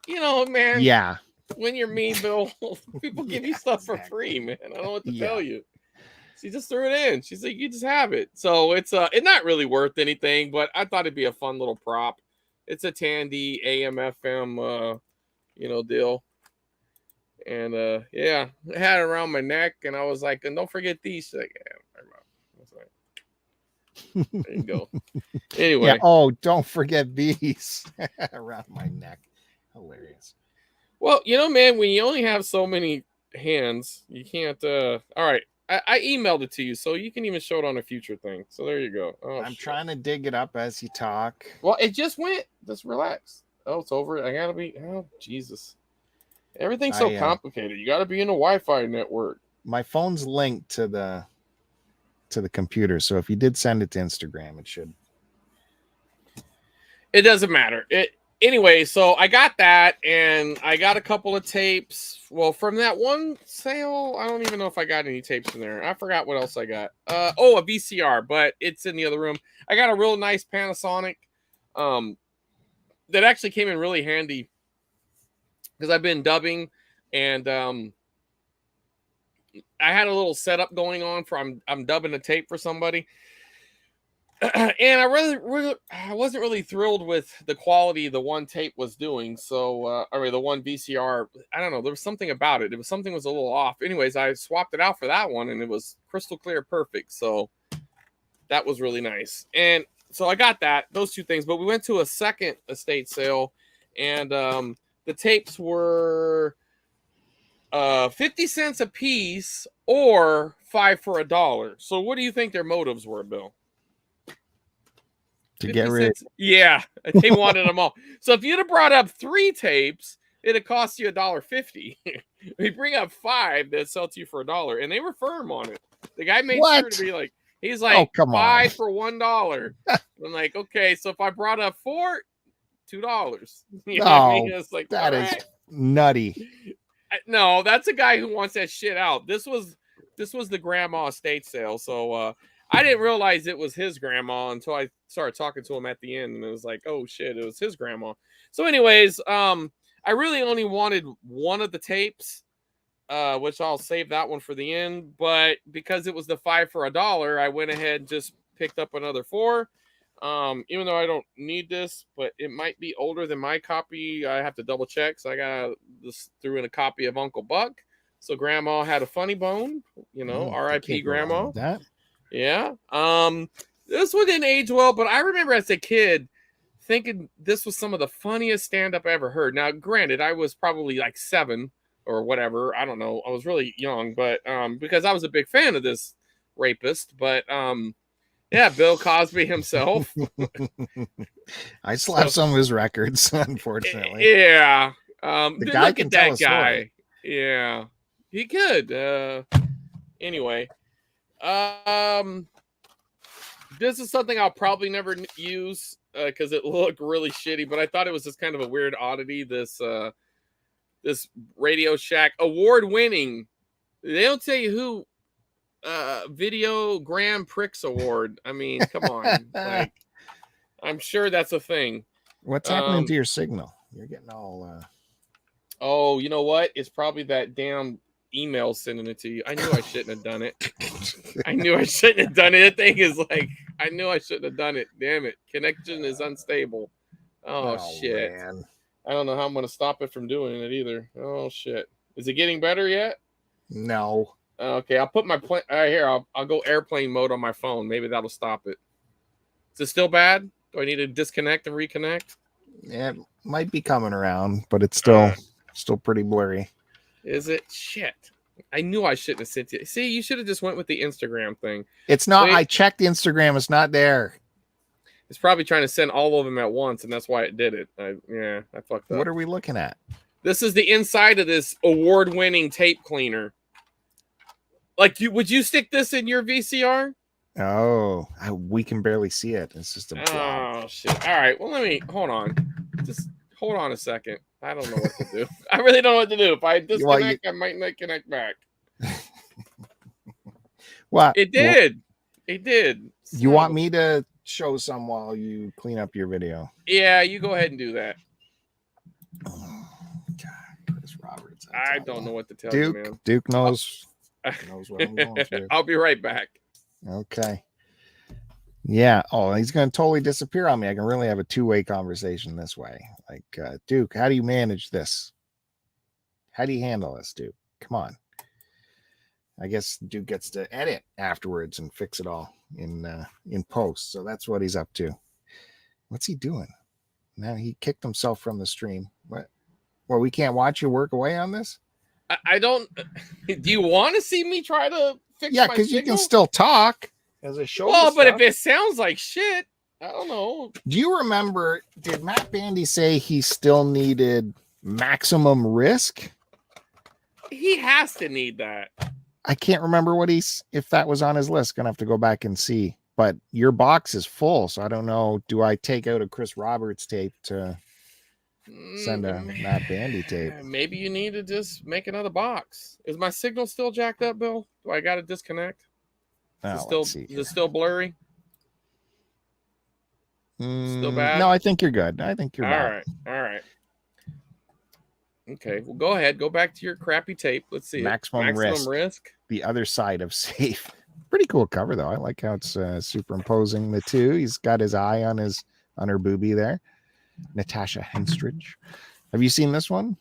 You know, man. Yeah. When you're me, Bill, people give you stuff for free, man. I don't know what to tell you. She just threw it in. She's like, you just have it. So it's not really worth anything, but I thought it'd be a fun little prop. It's a Tandy AM/FM deal. And I had it around my neck, and I was like, and don't forget these. She's like, yeah, I was like, there you go. Anyway. Yeah, oh, don't forget these around my neck. Hilarious. Well, man, when you only have so many hands, you can't. All right. I emailed it to you, so you can even show it on a future thing. So there you go. Oh, I'm trying to dig it up as you talk. Well, it just went. Just relax. Oh, it's over. I gotta be. Oh, Jesus. Everything's so complicated. You gotta be in a Wi-Fi network. My phone's linked to the computer, so if you did send it to Instagram, it should. It doesn't matter. Anyway, so I got that, and I got a couple of tapes. Well, from that one sale, I don't even know if I got any tapes in there. I forgot what else I got. A VCR, but it's in the other room. I got a real nice Panasonic that actually came in really handy because I've been dubbing, and I had a little setup going on for I'm dubbing a tape for somebody. And I wasn't really thrilled with the quality the one tape was doing. So, the one VCR, I don't know. There was something about it. Something was a little off. Anyways, I swapped it out for that one, and it was crystal clear, perfect. So that was really nice. And so I got those two things. But we went to a second estate sale, and the tapes were 50 cents a piece or 5 for $1. So what do you think their motives were, Bill? To get rid. Yeah, they wanted them all. So if you'd have brought up 3 tapes, it'd have cost you $1.50. We bring up 5 that sell to you for $1, and they were firm on it. The guy made sure to be like, he's like, come 5 for $1. I'm like, okay, so if I brought up 4, $2. You know what I mean? It's like that is nutty. No, that's a guy who wants that shit out. This was the grandma estate sale, so I didn't realize it was his grandma until I started talking to him at the end, and it was like, oh shit, it was his grandma. So anyways, I really only wanted one of the tapes, which I'll save that one for the end. But because it was the 5 for $1, I went ahead and just picked up another 4. Even though I don't need this, but it might be older than my copy. I have to double check. So I threw in a copy of Uncle Buck. So grandma had a funny bone, R.I.P. grandma. That. Yeah. This one didn't age well, but I remember as a kid thinking this was some of the funniest stand-up I ever heard. Now, granted, I was probably like 7 or whatever. I don't know. I was really young, but because I was a big fan of this rapist, but Yeah, Bill Cosby himself. I slapped some of his records, unfortunately. Yeah. The guy look can at tell that a story. guy. Yeah. He could. Anyway. This is something I'll probably never use because it looked really shitty, but I thought it was just kind of a weird oddity. This Radio Shack award-winning. They don't tell you who. Video Grand Prix Award. I mean, come on. Like, I'm sure that's a thing. What's happening to your signal? You're getting all. Oh, you know what? It's probably that damn email sending it to you. I knew I shouldn't have done it. I knew I shouldn't have done it. The thing is, like, I knew I shouldn't have done it. Damn it. Connection is unstable. Oh shit. Man. I don't know how I'm going to stop it from doing it either. Oh, shit. Is it getting better yet? No. Okay, I'll put my plane here. I'll go airplane mode on my phone. Maybe that'll stop it. Is it still bad? Do I need to disconnect and reconnect? Yeah, it might be coming around, but it's still pretty blurry. Is it? Shit. I knew I shouldn't have sent you. See, you should have just went with the Instagram thing. It's not. Wait. I checked Instagram. It's not there. It's probably trying to send all of them at once, and that's why it did it. I fucked up. What are we looking at? This is the inside of this award-winning tape cleaner. Like, would you stick this in your VCR? Oh, we can barely see it. It's just a blob. Oh, shit. All right. Well, hold on. Just hold on a second. I don't know what to do. I really don't know what to do. If I disconnect, I might not connect back. What? It did. It did. You want me to show some while you clean up your video? Yeah, you go ahead and do that. Oh, God, Chris Roberts. I don't know what to tell you, man. Duke knows what I'm going through. I'll be right back. Okay. Yeah. Oh, he's going to totally disappear on me. I can really have a two-way conversation this way. Like, Duke, how do you manage this? How do you handle this, Duke? Come on. I guess Duke gets to edit afterwards and fix it all in post. So that's what he's up to. What's he doing? Now he kicked himself from the stream. What? Well, we can't watch you work away on this? I don't. Do you want to see me try to fix? Yeah, because you can still talk as a show. Well, but if it sounds like shit, I don't know. Do you remember? Did Matt Bandy say he still needed maximum risk? He has to need that. I can't remember if that was on his list. Gonna have to go back and see. But your box is full, so I don't know. Do I take out a Chris Roberts tape to send a Matt Bandy tape? Maybe you need to just make another box. Is my signal still jacked up, Bill? Do I got to disconnect? Is it still blurry? Still bad? No, I think you're good. I think you're all right. Okay, well, go ahead. Go back to your crappy tape. Let's see. Maximum risk. The other side of safe. Pretty cool cover, though. I like how it's superimposing the two. He's got his eye on her boobie there. Natasha Henstridge. Have you seen this one?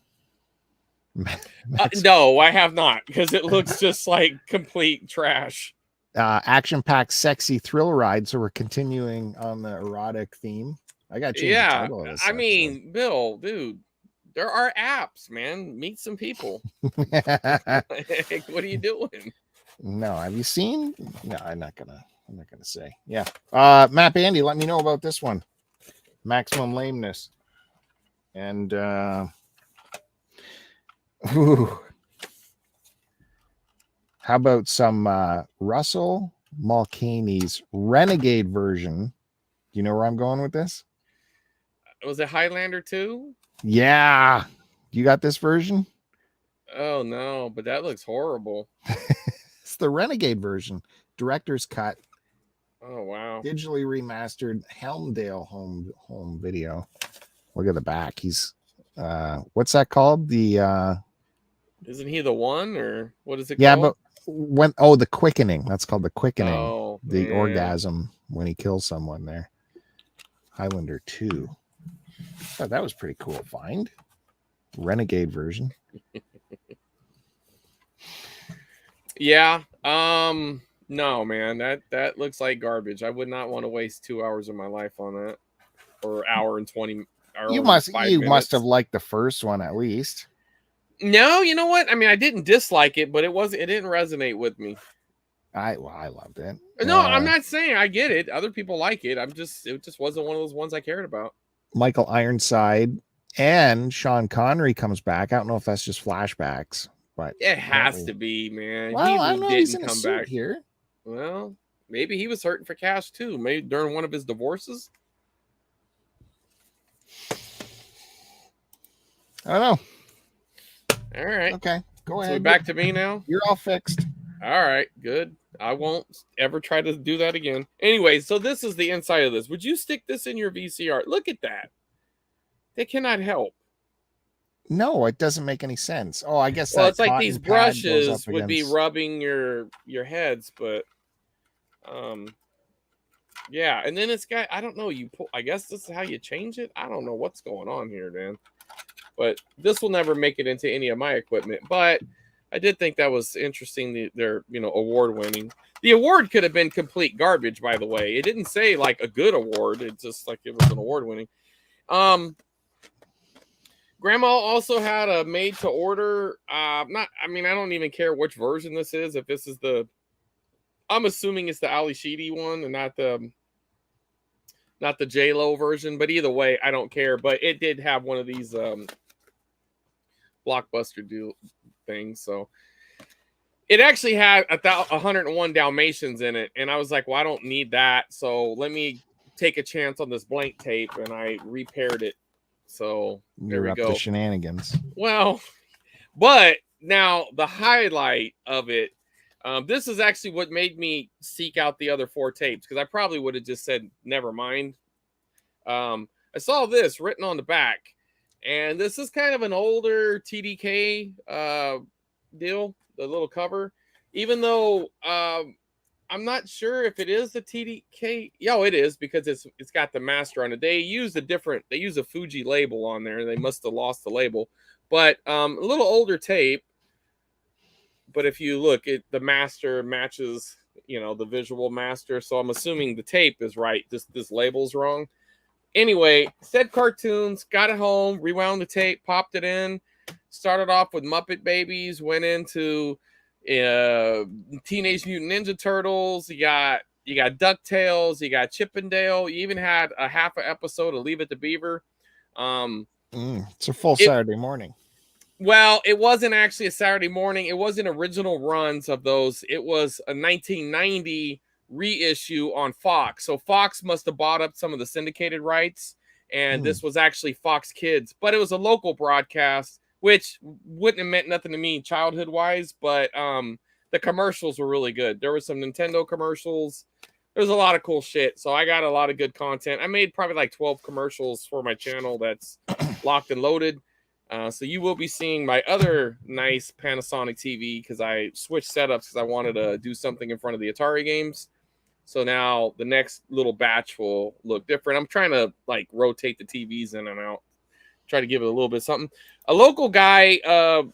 No, I have not, because it looks just like complete trash. Action-packed, sexy thrill ride. So we're continuing on the erotic theme. I got you. Yeah, I mean, Bill, dude. There are apps, man. Meet some people. What are you doing? No, have you seen? No, I'm not gonna say. Yeah. Matt Bandy, let me know about this one. Maximum lameness. And how about some Russell Mulcahy's Renegade version? Do you know where I'm going with this? Was it Highlander 2? Yeah. You got this version? Oh no, but that looks horrible. It's the Renegade version. Director's cut. Oh wow. Digitally remastered Helmdale home video. Look at the back. He's what's that called? The isn't he the one, or what is it called? Yeah, but the quickening. That's called the quickening. Oh, the orgasm when he kills someone there. Highlander 2. Oh, that was pretty cool find. Renegade version. Yeah. No, man, that looks like garbage. I would not want to waste 2 hours of my life on that, or hour and 20. You must have liked the first one at least. No, you know what? I mean, I didn't dislike it, but it didn't resonate with me. I loved it. No, I'm not saying I get it. Other people like it. It just wasn't one of those ones I cared about. Michael Ironside and Sean Connery comes back. I don't know if that's just flashbacks, but it has to be, man. Well, I don't know. He's in a suit here. Well, maybe he was hurting for cash too. Maybe during one of his divorces. I don't know. All right. Okay. Go ahead. So back to me now. You're all fixed. All right. Good. I won't ever try to do that again. Anyway, so this is the inside of this. Would you stick this in your VCR? Look at that. They cannot help. No, it doesn't make any sense. Oh, I guess it's like these brushes would be rubbing your heads, but yeah. And then it's got, I don't know, you pull, I guess this is how you change it. I don't know what's going on here, man. But this will never make it into any of my equipment. But I did think that was interesting. They're, award winning. The award could have been complete garbage, by the way. It didn't say like a good award. It's just like it was an award winning. Grandma also had a made to order. I don't even care which version this is. If this is I'm assuming it's the Ali Sheedy one and not the J-Lo version. But either way, I don't care. But it did have one of these blockbuster deal things. So it actually had 101 Dalmatians in it. And I was like, well, I don't need that. So let me take a chance on this blank tape. And I repaired it. So there we go. The shenanigans. Well, but now the highlight of it, this is actually what made me seek out the other 4 tapes, because I probably would have just said, never mind. I saw this written on the back, and this is kind of an older TDK deal, the little cover, even though I'm not sure if it is the TDK. Yeah, it is, because it's got the master on it. They use a Fuji label on there. They must have lost the label, but a little older tape. But if you look, the master matches, the visual master. So I'm assuming the tape is right. This label's wrong. Anyway, said cartoons, got it home, rewound the tape, popped it in, started off with Muppet Babies, went into Teenage Mutant Ninja Turtles. You got DuckTales, you got Chippendale. You even had a half an episode of Leave It to Beaver. It's a full Saturday morning. Well, it wasn't actually a Saturday morning. It wasn't original runs of those. It was a 1990 reissue on Fox. So Fox must have bought up some of the syndicated rights, and this was actually Fox Kids. But it was a local broadcast, which wouldn't have meant nothing to me childhood wise, but the commercials were really good. There were some Nintendo commercials. There was a lot of cool shit. So I got a lot of good content. I made probably like 12 commercials for my channel that's locked and loaded. So you will be seeing my other nice Panasonic TV, because I switched setups because I wanted to do something in front of the Atari games. So now the next little batch will look different. I'm trying to like rotate the TVs in and out. Try to give it a little bit of something. A local guy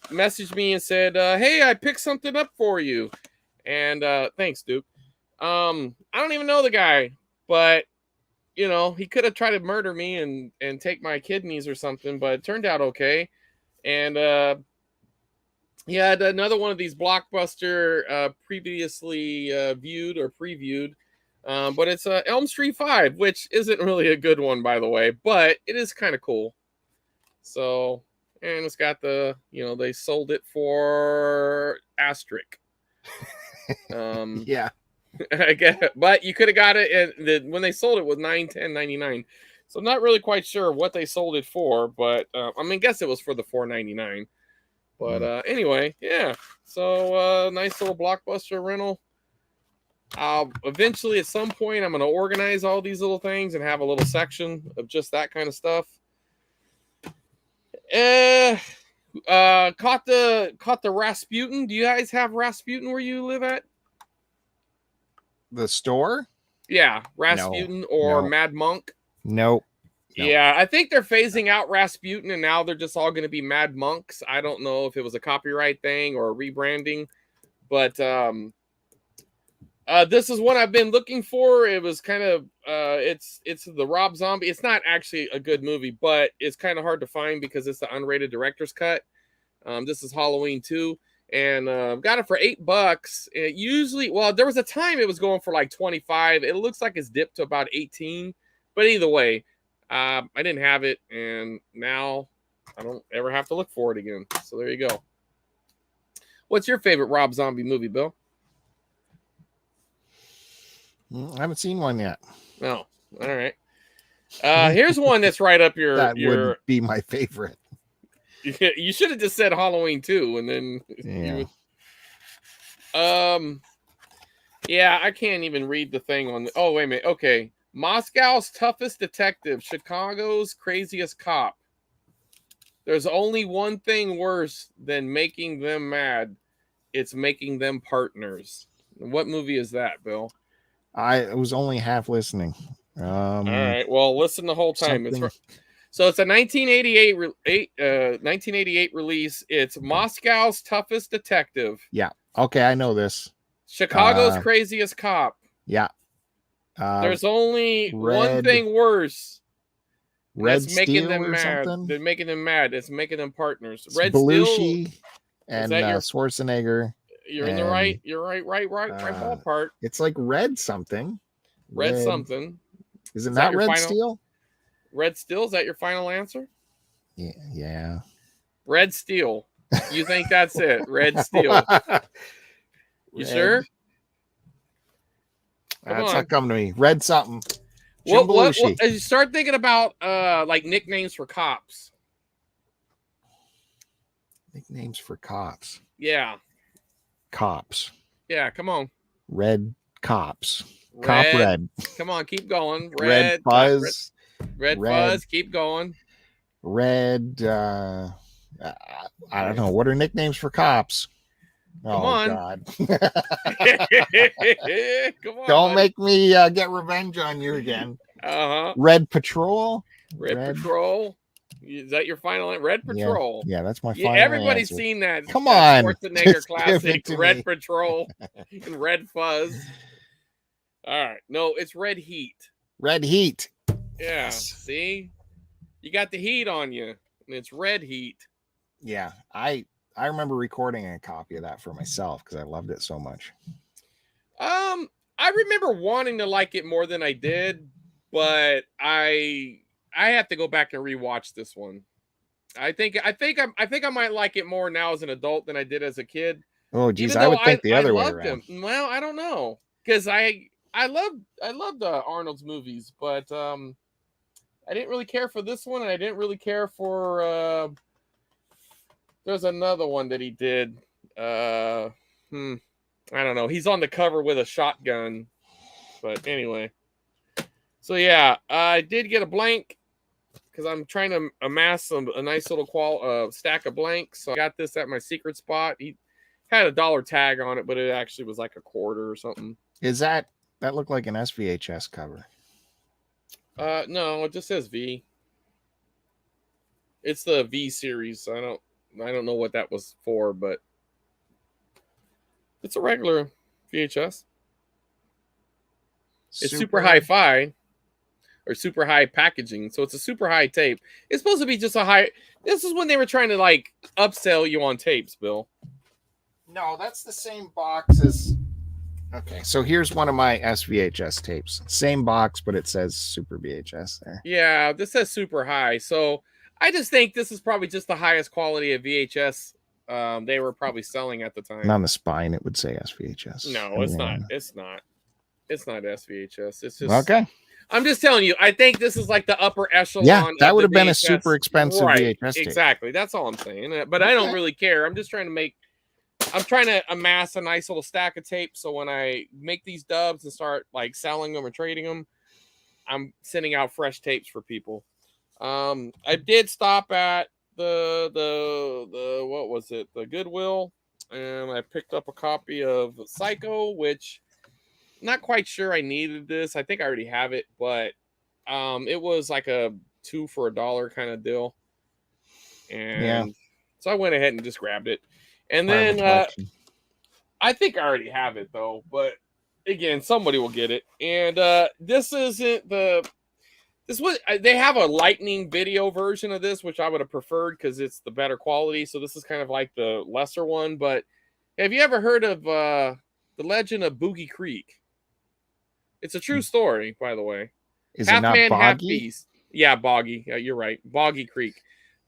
messaged me and said, hey, I picked something up for you. And thanks, Duke. I don't even know the guy, but he could have tried to murder me and take my kidneys or something, but it turned out okay. And he had another one of these blockbuster previously viewed or previewed. But it's Elm Street 5, which isn't really a good one, by the way, but it is kind of cool. So, and it's got they sold it for asterisk. Yeah. I get it, but you could have got it when they sold it was $9.10.99. So I'm not really quite sure what they sold it for, but I guess it was for the $4.99. But anyway, yeah. So nice little blockbuster rental. Eventually, at some point, I'm going to organize all these little things and have a little section of just that kind of stuff. Caught the Rasputin. Do you guys have Rasputin where you live at? The store? Yeah, Rasputin or Mad Monk. Nope. Yeah, I think they're phasing out Rasputin, and now they're just all going to be Mad Monks. I don't know if it was a copyright thing or a rebranding, but this is one I've been looking for. It was kind of it's the Rob Zombie. It's not actually a good movie, but it's kind of hard to find because it's the unrated director's cut. This is Halloween 2. and got it for $8. It usually, well, there was a time it was going for like 25. It looks like it's dipped to about 18, but either way, I didn't have it, and now I don't ever have to look for it again. So there you go. What's your favorite Rob Zombie movie, Bill? I haven't seen one yet. No. All right. Here's one that's right up your. That would be my favorite. You should have just said Halloween 2, and then you would. Yeah, I can't even read the thing on the. Oh, wait a minute. Okay. Moscow's toughest detective, Chicago's craziest cop. There's only one thing worse than making them mad. It's making them partners. What movie is that, Bill? I was only half listening. All right. Well, listen the whole time. So it's a 1988 release. It's Moscow's toughest detective. Yeah. Okay, I know this. Chicago's craziest cop. Yeah. There's only one thing worse. Red making Steel them or mad. something? They're making them mad. It's making them partners. It's Red Belushi Steel and Schwarzenegger. You're in the right. You're right ballpark. It's like Red something. Red something. Is it not Red Steel? Red Steel, is that your final answer? Yeah. Red Steel. You think that's it? Red Steel. You sure? That's not coming to me. Red something. What you start thinking about like nicknames for cops. Nicknames for cops. Yeah. Cops. Yeah, come on. Red cops. Cop Red. Come on, keep going. Red Fuzz. Red Fuzz, keep going. Red I don't know. What are nicknames for cops? Come on. God. Come on. Don't make me get revenge on you again. Red Patrol. Red Patrol. Is that your final answer? Red Patrol. Yeah, that's my final everybody's answer. seen that. Come on. Schwarzenegger classic. Red Patrol and Red Fuzz. All right. No, it's Red Heat. Red Heat. Yeah. See? You got the heat on you. And it's Red Heat. Yeah. I remember recording a copy of that for myself because I loved it so much. I remember wanting to like it more than I did, but I have to go back and rewatch this one. I think I might like it more now as an adult than I did as a kid. Oh, geez, I would think the other way around. Well, I don't know, because I loved Arnold's movies, but I didn't really care for this one, and I didn't really care for. There's another one that he did. I don't know. He's on the cover with a shotgun, but anyway. So yeah, I did get a blank because I'm trying to amass a nice little stack of blanks. So I got this at my secret spot. He had a $1 tag on it, but it actually was like a quarter or something. Is that looked like an SVHS cover? No, it just says V. It's the V series. I don't know what that was for, but it's a regular VHS. It's super hi-fi or super high packaging, so it's a super high tape. It's supposed to be just a high. This is when they were trying to like upsell you on tapes, Bill. No, that's the same box as. Okay, so here's one of my SVHS tapes. Same box, but it says Super VHS there. Yeah, this says super high. So I just think this is probably just the highest quality of VHS they were probably selling at the time. And on the spine, it would say SVHS. No, it's not. It's not. It's not SVHS. It's just okay. I'm just telling you. I think this is like the upper echelon. Yeah, that would have been VHS. a super expensive VHS tape. Exactly. That's all I'm saying. But I don't really care. I'm just trying to amass a nice little stack of tapes. So when I make these dubs and start like selling them or trading them, I'm sending out fresh tapes for people. I did stop at the what was it? The Goodwill, and I picked up a copy of Psycho, which I'm not quite sure I needed this. I think I already have it, but it was like a 2 for $1 kind of deal. And so I went ahead and just grabbed it. And then I think I already have it though, but again, somebody will get it. And this isn't they have a lightning video version of this, which I would have preferred because it's the better quality. So this is kind of like the lesser one, but Have you ever heard of the legend of Boogie Creek? It's a true story, by the way. Is Half it not man, half boggy? beast. Yeah, boggy. Yeah, you're right. Boggy Creek.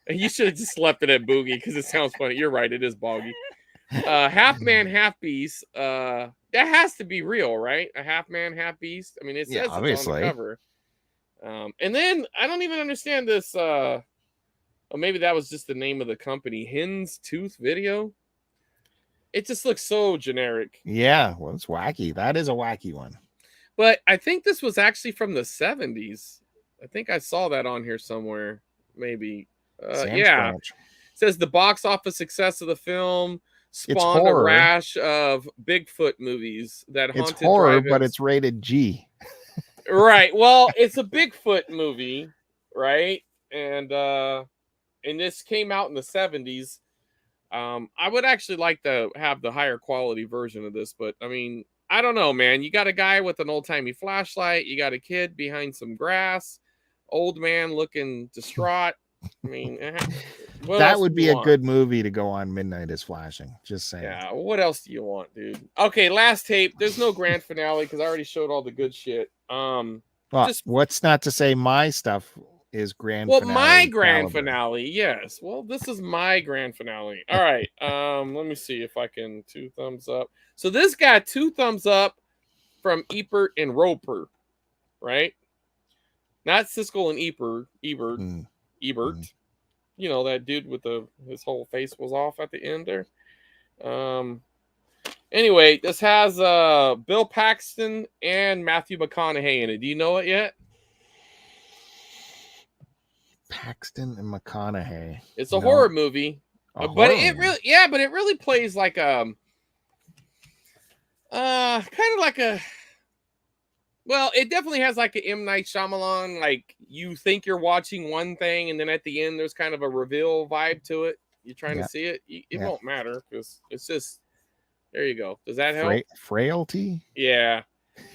You should have just left it at Boogie because it sounds funny. You're right. It is boggy. Half man, half beast. That has to be real, right? A half man, half beast. I mean, it says it's on obviously. the cover. And then I don't even understand this. Or maybe that was just the name of the company. Hen's Tooth Video. It just looks so generic. Yeah, well, it's wacky. That is a wacky one. But I think this was actually from the 70s. I think I saw that on here somewhere. Maybe. Yeah. It says the box office success of the film spawned a rash of Bigfoot movies that haunted It's horror, drive-ins. but it's rated G. Right. Well, it's a Bigfoot movie, right? And this came out in the 70s. I would actually like to have the higher quality version of this, but I mean, I don't know, man. You got a guy with an old-timey flashlight, you got a kid behind some grass, old man looking distraught. I mean, that would be a good movie to go on Midnight is Flashing. Just saying. Yeah, what else do you want, dude? Okay, last tape. There's no grand finale because I already showed all the good shit. Well, what's not to say my stuff is grand finale. Well, my grand finale, yes. Well, this is my grand finale. All right. Let me see if I can 2 thumbs up. So this got 2 thumbs up from Ebert and Roper, right? Not Siskel and Ebert. Ebert. You know, that dude with his whole face was off at the end there. Anyway, this has Bill Paxton and Matthew McConaughey in it. Do you know it yet? Paxton and McConaughey. It's a horror movie. But it really plays like kind of like a, well, it definitely has like an M. Night Shyamalan, like you think you're watching one thing and then at the end there's kind of a reveal vibe to it. You're trying to see it. It won't matter because it's just, there you go. Does that help? Frailty? Yeah.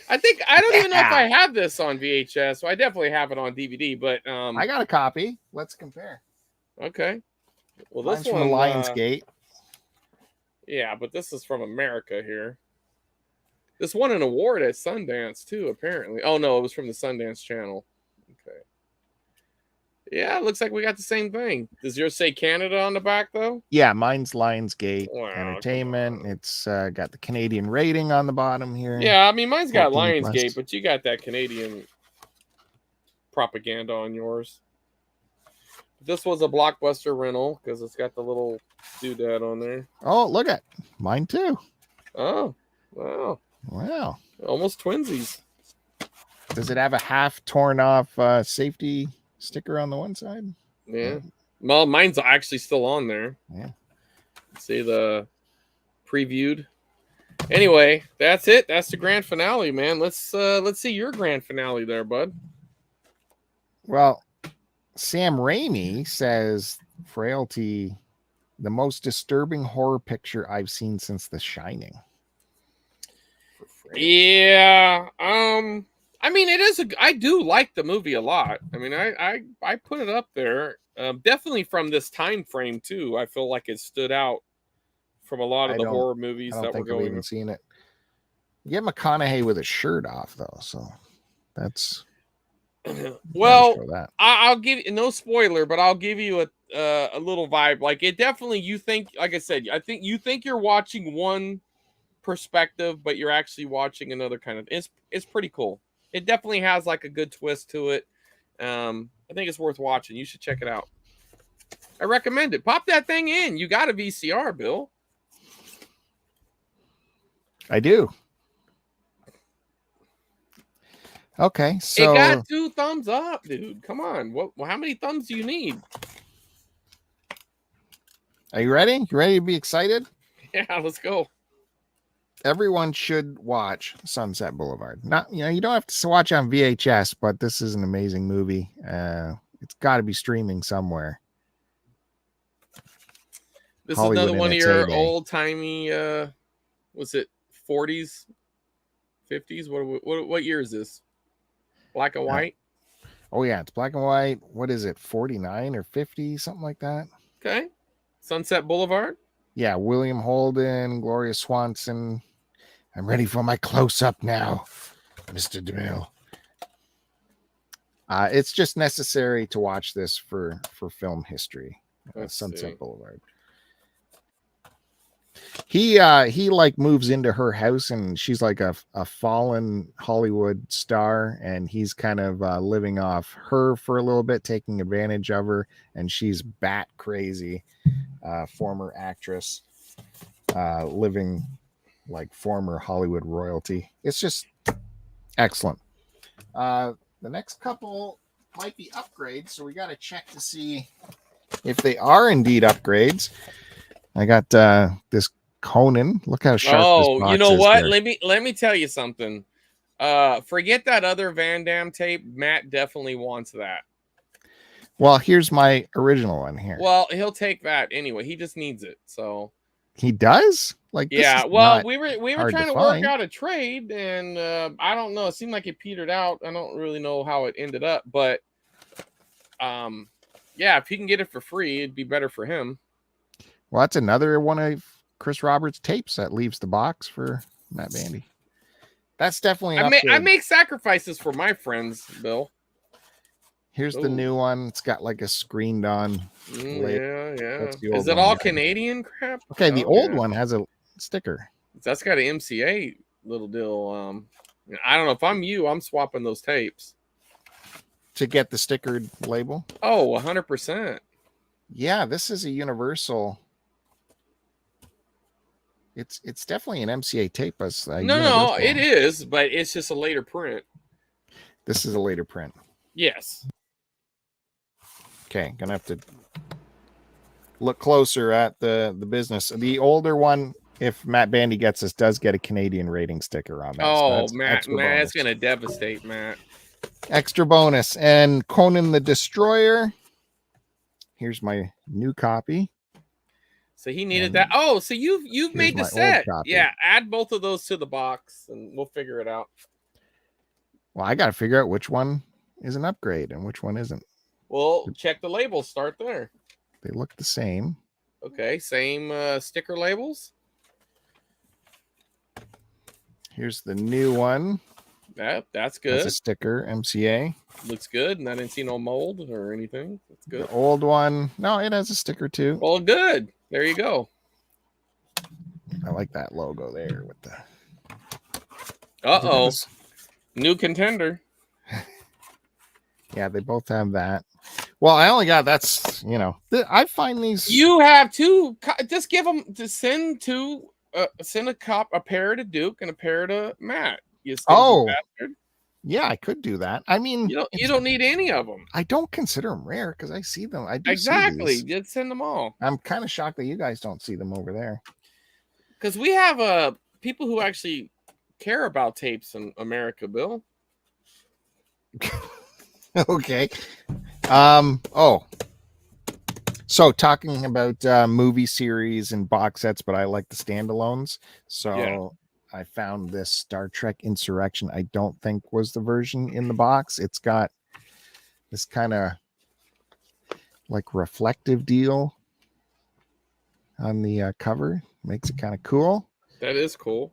I don't even know if I have this on VHS, so I definitely have it on DVD, but I got a copy. Let's compare. Okay. Well, Mine's this one from Lionsgate. Yeah, but this is from America here. This won an award at Sundance too, apparently. Oh no, it was from the Sundance Channel. Okay. Yeah, it looks like we got the same thing. Does yours say Canada on the back though? Yeah, mine's Lionsgate Entertainment. It's got the Canadian rating on the bottom here. Yeah, I mean mine's got Lionsgate, but you got that Canadian propaganda on yours. This was a Blockbuster rental because it's got the little doodad on there. Oh, look at mine too. Oh, wow. Wow. Almost twinsies. Does it have a half torn off safety sticker on the one side? Yeah. Well, mine's actually still on there. Yeah. See the previewed. Anyway, that's it. That's the grand finale, man. Let's see your grand finale there, bud. Well, Sam Raimi says Frailty, the most disturbing horror picture I've seen since The Shining. Yeah. I mean, I do like the movie a lot. I mean, I put it up there. Definitely from this time frame too. I feel like it stood out from a lot of the horror movies that were going. I've even seen it. You get McConaughey with his shirt off though, so that's well. I'll give you no spoiler, but I'll give you a little vibe. Like it definitely, you think, like I said, I think you think you're watching one perspective, but you're actually watching another kind of. It's pretty cool. It definitely has like a good twist to it. I think it's worth watching. You should check it out. I recommend it. Pop that thing in. You got a VCR, Bill. I do. Okay, so it got 2 thumbs up, dude. Come on. How many thumbs do you need? Are you ready? You ready to be excited? Yeah, let's go. Everyone should watch Sunset Boulevard. Not, you don't have to watch on VHS, but this is an amazing movie. It's got to be streaming somewhere. This is another one of your old timey. Was it 40s, 50s? What year is this? Black and white. Oh yeah, it's black and white. What is it? 49 or 50, something like that. Okay. Sunset Boulevard. Yeah, William Holden, Gloria Swanson. I'm ready for my close-up now, Mr. DeMille. It's just necessary to watch this for film history. Sunset Boulevard. He like moves into her house, and she's like a fallen Hollywood star, and he's kind of living off her for a little bit, taking advantage of her, and she's bat crazy, former actress, living like former Hollywood royalty. It's just excellent. The next couple might be upgrades, so we got to check to see if they are indeed upgrades. I got this Conan. Look how sharp this box you know is what? there. Let me tell you something. Forget that other Van Damme tape. Matt definitely wants that. Well, here's my original one here. Well, he'll take that anyway. He just needs it. So he does? Like, yeah. Well, we were trying to work out a trade, and I don't know. It seemed like it petered out. I don't really know how it ended up, but yeah, if he can get it for free, it'd be better for him. Well, that's another one of Chris Roberts' tapes that leaves the box for Matt Bandy. That's definitely an I make sacrifices for my friends, Bill. Here's the new one. It's got like a screened on. Yeah. Is it all Canadian crap? Okay, the old one has a sticker. That's got an MCA little deal. I don't know. If I'm you, I'm swapping those tapes. To get the stickered label? Oh, 100%. Yeah, this is a universal. It's definitely an MCA tape. No, it is, but it's just a later print. This is a later print. Yes. Okay, gonna have to look closer at the business. The older one, if Matt Bandy gets this, does get a Canadian rating sticker on that. Oh, so Matt, it's gonna devastate Matt. Extra bonus. And Conan the Destroyer. Here's my new copy. So he needed that. Oh, so you've made the set. Yeah, add both of those to the box, and we'll figure it out. Well, I got to figure out which one is an upgrade and which one isn't. Well, check the labels. Start there. They look the same. Okay, same sticker labels. Here's the new one. That's good. That's a sticker, MCA. Looks good, and I didn't see no mold or anything. That's good. The old one, no, it has a sticker too. Well, good. There you go. I like that logo there with the. Uh-oh. New contender. Yeah, they both have that. Well, I only got I find these. You have two. Just give them to send two. Send a pair to Duke and a pair to Matt. You bastard. Yeah, I could do that. I mean, you don't need any of them. I don't consider them rare because I see them. I do exactly. Just send them all. I'm kind of shocked that you guys don't see them over there. Because we have people who actually care about tapes in America, Bill. Okay. So talking about movie series and box sets, but I like the standalones. So. Yeah. I found this Star Trek Insurrection. I don't think was the version in the box. It's got this kind of like reflective deal on the cover. Makes it kind of cool. That is cool.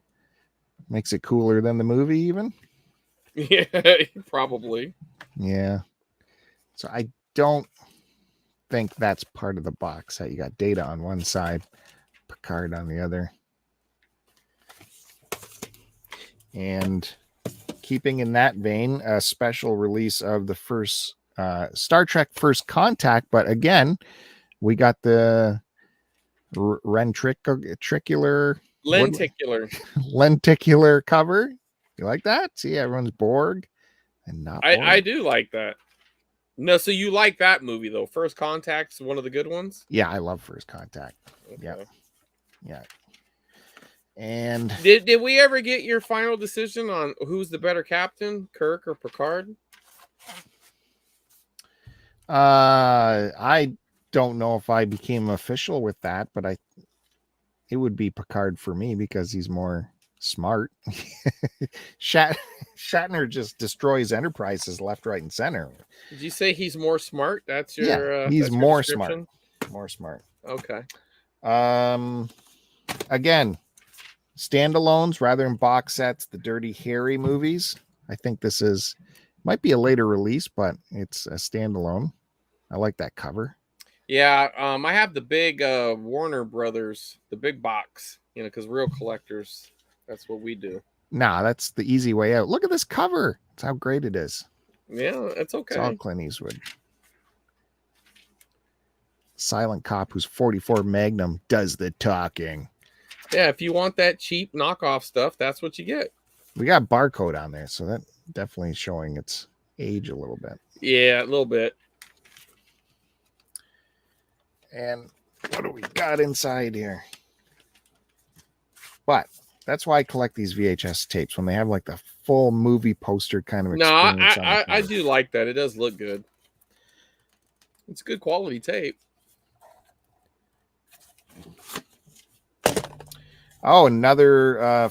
Makes it cooler than the movie even. Yeah, probably. Yeah. So I don't think that's part of the box set. You got Data on one side, Picard on the other. And keeping in that vein, a special release of the first Star Trek First Contact. But again, we got the lenticular cover. You like that? See, everyone's Borg and not Borg. I do like that. No, so you like that movie though? First Contact's one of the good ones. Yeah, I love First Contact. Okay. Yeah. And did we ever get your final decision on who's the better captain, Kirk or Picard? I don't know if I became official with that, but it would be Picard for me because he's more smart. Shatner just destroys enterprises left, right, and center. Did you say he's more smart? That's your he's more smart. More smart. Okay. Again, standalones rather than box sets. The Dirty Harry movies. I think this might be a later release, but it's a standalone. I like that cover. Yeah, I have the big Warner Brothers, the big box, because real collectors, that's what we do. Nah, that's the easy way out. Look at this cover. That's how great it is. Yeah, it's okay. It's all Clint Eastwood. Silent cop who's 44 Magnum does the talking. Yeah, if you want that cheap knockoff stuff, that's what you get. We got barcode on there, so that definitely showing its age a little bit. Yeah, a little bit. And what do we got inside here? But that's why I collect these VHS tapes when they have like the full movie poster kind of experience. No, I do like that. It does look good. It's good quality tape. Oh, another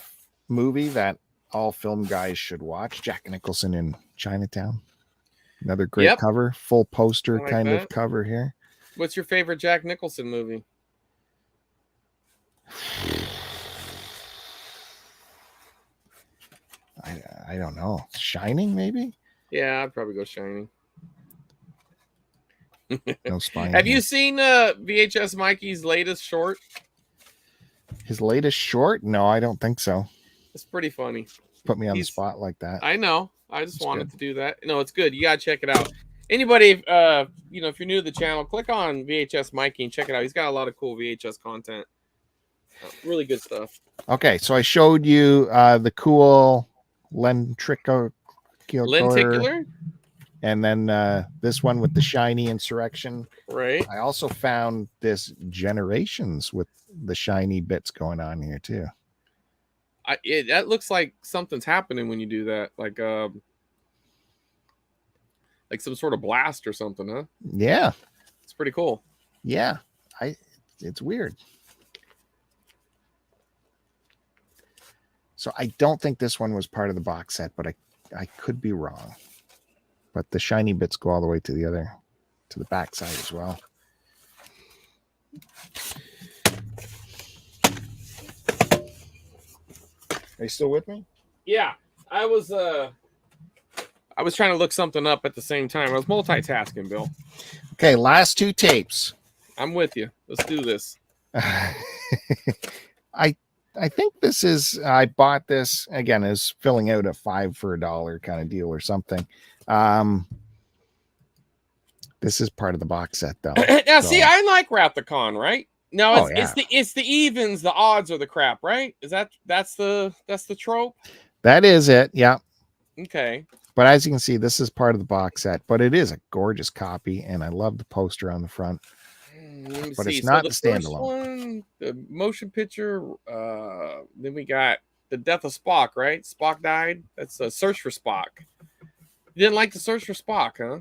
movie that all film guys should watch. Jack Nicholson in Chinatown. Another great cover. Full poster kind of cover here. What's your favorite Jack Nicholson movie? I don't know. Shining, maybe? Yeah, I'd probably go Shining. No spine. Have you seen VHS Mikey's latest short? His latest short? No, I don't think so. It's pretty funny. Put me on the spot like that. I know. I just wanted to do that. No, it's good. You gotta check it out. Anybody, if you're new to the channel, click on VHS Mikey and check it out. He's got a lot of cool VHS content. Really good stuff. Okay, so I showed you the cool lenticular, and then this one with the shiny insurrection. Right. I also found this Generations with the shiny bits going on here too. That looks like something's happening when you do that, like some sort of blast or something, huh? Yeah, it's pretty cool. Yeah, it's weird. So I don't think this one was part of the box set, but I could be wrong. But the shiny bits go all the way to the back side as well. Are you still with me? Yeah, I was trying to look something up at the same time. I was multitasking, Bill. Okay, last two tapes. I'm with you. Let's do this. I think this is, I bought this again as filling out a 5 for $1 kind of deal or something. This is part of the box set though. Now, see, I like Rathacon, right? No, it's the evens, the odds are the crap, right? That's the trope? That is it, yeah. Okay. But as you can see, this is part of the box set, but it is a gorgeous copy, and I love the poster on the front. But it's not the standalone one, the motion picture. Then we got the death of Spock, right? Spock died. That's a Search for Spock. You didn't like the Search for Spock, huh?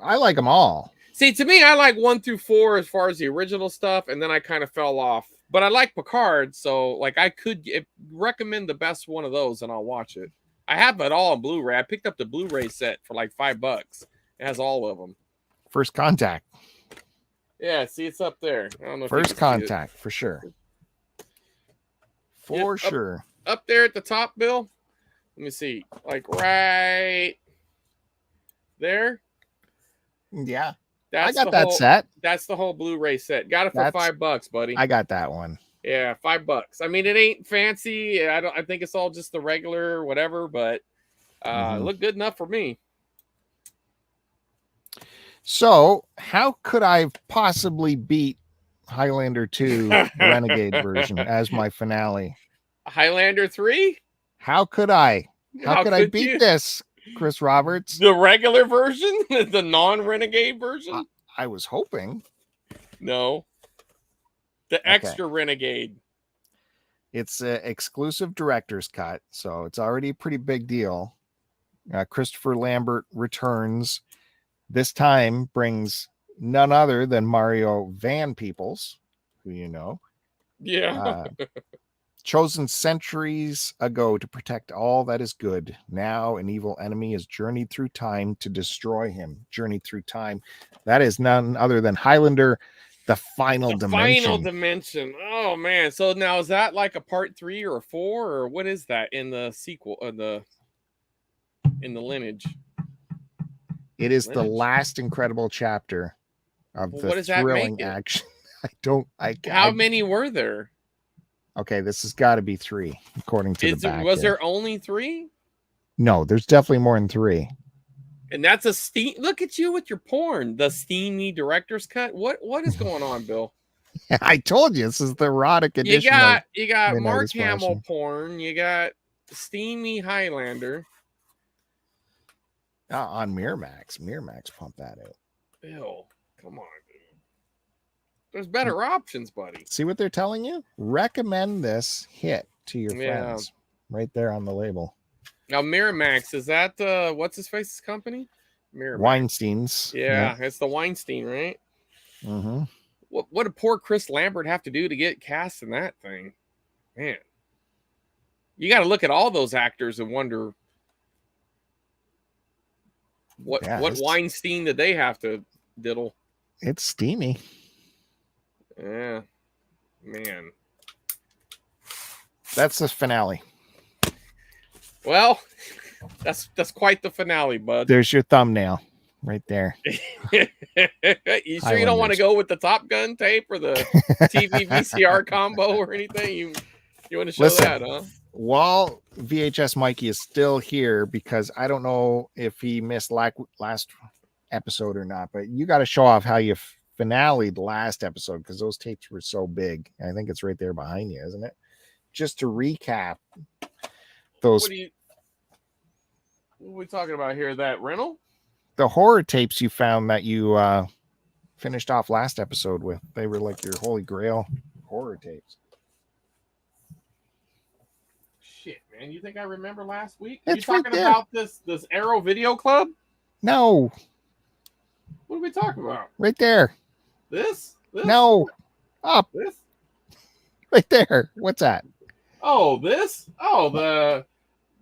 I like them all. See, to me, I like 1 through 4 as far as the original stuff, and then I kind of fell off. But I like Picard, so like I could recommend the best one of those, and I'll watch it. I have it all on Blu-ray. I picked up the Blu-ray set for like $5. It has all of them. First Contact. Yeah, see, it's up there. I don't know. First Contact for sure. For sure. Up there at the top, Bill. Let me see. Like right there. Yeah. I got that set. That's the whole Blu-ray set. Got it for $5, buddy. I got that one. Yeah, $5. I mean, it ain't fancy. I think it's all just the regular whatever, but it looked good enough for me. So, how could I possibly beat Highlander 2 Renegade version as my finale? Highlander 3? How could I? How could I beat this, Chris Roberts? The regular version? The non-Renegade version? I was hoping. No. The extra Renegade. It's an exclusive director's cut, so it's already a pretty big deal. Christopher Lambert returns. This time brings none other than Mario Van Peebles, who you know. Yeah. Chosen centuries ago to protect all that is good. Now an evil enemy has journeyed through time to destroy him. Journeyed through time. That is none other than Highlander The final dimension. Final dimension. Oh man. So now is that like a part 3 or a 4 or what is that in the sequel in the lineage? It is the last incredible chapter of the thrilling action. How many were there? Okay, this has got to be 3 according to the back. Was there only 3? No, there's definitely more than 3. And that's a steam. Look at you with your porn. The steamy director's cut. What is going on, Bill? I told you this is the erotic edition. You got Mark Hamill porn. You got steamy Highlander. On Miramax. Miramax pumped that out. Bill, come on, dude. There's better options, buddy. See what they're telling you? Recommend this hit to your friends. Right there on the label. Now, Miramax, is that what's his face's company? Miramax. Weinstein's. Yeah, it's the Weinstein, right? Mm-hmm. What did poor Chris Lambert have to do to get cast in that thing? Man. You got to look at all those actors and wonder what Weinstein did they have to diddle? It's steamy. Yeah. Man. That's the finale. Well, that's quite the finale, bud. There's your thumbnail right there. You sure you don't want to go with the Top Gun tape or the TV VCR combo or anything? You want to show that, huh? While VHS Mikey is still here, because I don't know if he missed last episode or not, but you got to show off how you finale the last episode because those tapes were so big. I think it's right there behind you, isn't it? Just to recap those. What are we talking about here? That rental? The horror tapes you found that you finished off last episode with. They were like your holy grail horror tapes. Shit, man. You think I remember last week? It's you talking about this Arrow Video Club? No. What are we talking about? Right there. This? No. Up. This? Right there. What's that? Oh, this? Oh,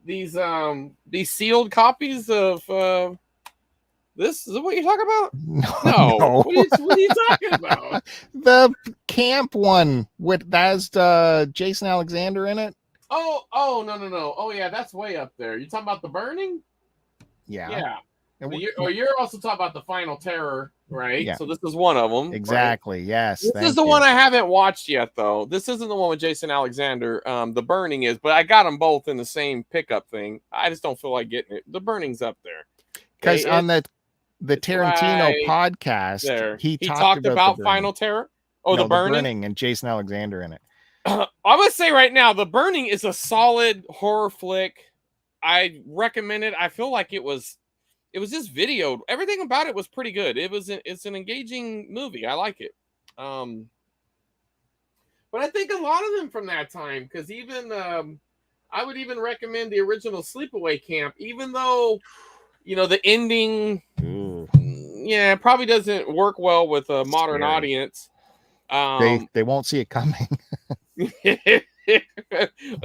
these sealed copies of this? Is that what you're talking about? No. What are you talking about? The camp one with that's Jason Alexander in it. Oh, no. Oh yeah, that's way up there. You talking about the burning? Yeah. You're also talking about the Final Terror, right? Yeah. So this is one of them. Exactly. Right? Yes. This is the one I haven't watched yet, though. This isn't the one with Jason Alexander. The Burning is, but I got them both in the same pickup thing. I just don't feel like getting it. The Burning's up there. Because on the Tarantino podcast, he talked about Final Terror. Oh, the Burning and Jason Alexander in it. I must say right now, The Burning is a solid horror flick. I recommend it. I feel like it was just videoed. Everything about it was pretty good. It's an engaging movie. I like it. But I think a lot of them from that time, because even I would even recommend the original Sleepaway Camp, even though the ending probably doesn't work well with a modern audience. They won't see it coming. And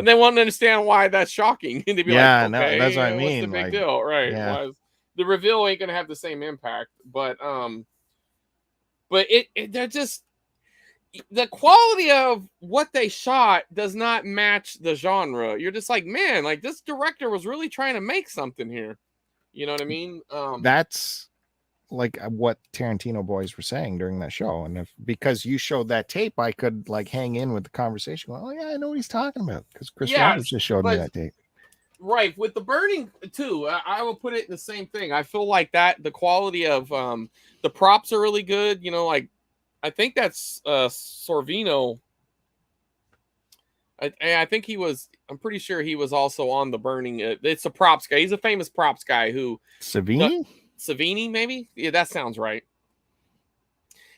they won't understand why that's shocking. And they'd be like, okay, no, that's what I mean. What's the big deal? Right. Yeah. The reveal ain't gonna have the same impact, but they're just the quality of what they shot does not match the genre. You're just like, man, like this director was really trying to make something here. You know what I mean? That's like what Tarantino boys were saying during that show, and because you showed that tape, I could like hang in with the conversation. Oh yeah, I know what he's talking about because Chris Roberts just showed me that tape. Right, with The Burning too, I will put it in the same thing. I feel like that the quality of the props are really good. Like I think that's Sorvino. I think he was. I'm pretty sure he was also on The Burning. It's a props guy. He's a famous props guy who Savini, maybe. Yeah, that sounds right.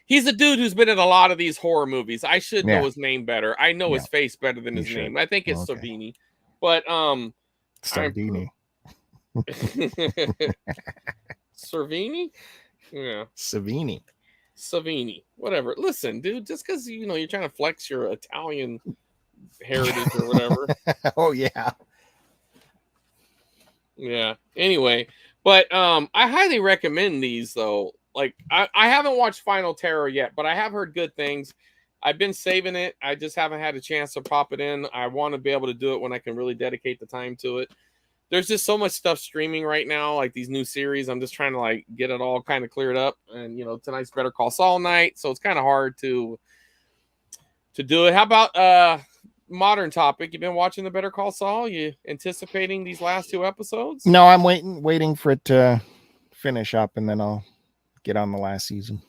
He's a dude who's been in a lot of these horror movies. I should know his name better. I know his face better than his name. I think it's Savini, but Sardini. Servini? Yeah. Savini. Whatever. Listen, dude, just because you're trying to flex your Italian heritage or whatever. Oh yeah. Yeah. Anyway, but I highly recommend these though. Like I haven't watched Final Terror yet, but I have heard good things. I've been saving it. I just haven't had a chance to pop it in. I want to be able to do it when I can really dedicate the time to it. There's just so much stuff streaming right now, like these new series. I'm just trying to like get it all kind of cleared up. And tonight's Better Call Saul night, so it's kind of hard to do it. How about modern topic? You've been watching the Better Call Saul? You anticipating these last 2 episodes? No, I'm waiting for it to finish up, and then I'll get on the last season.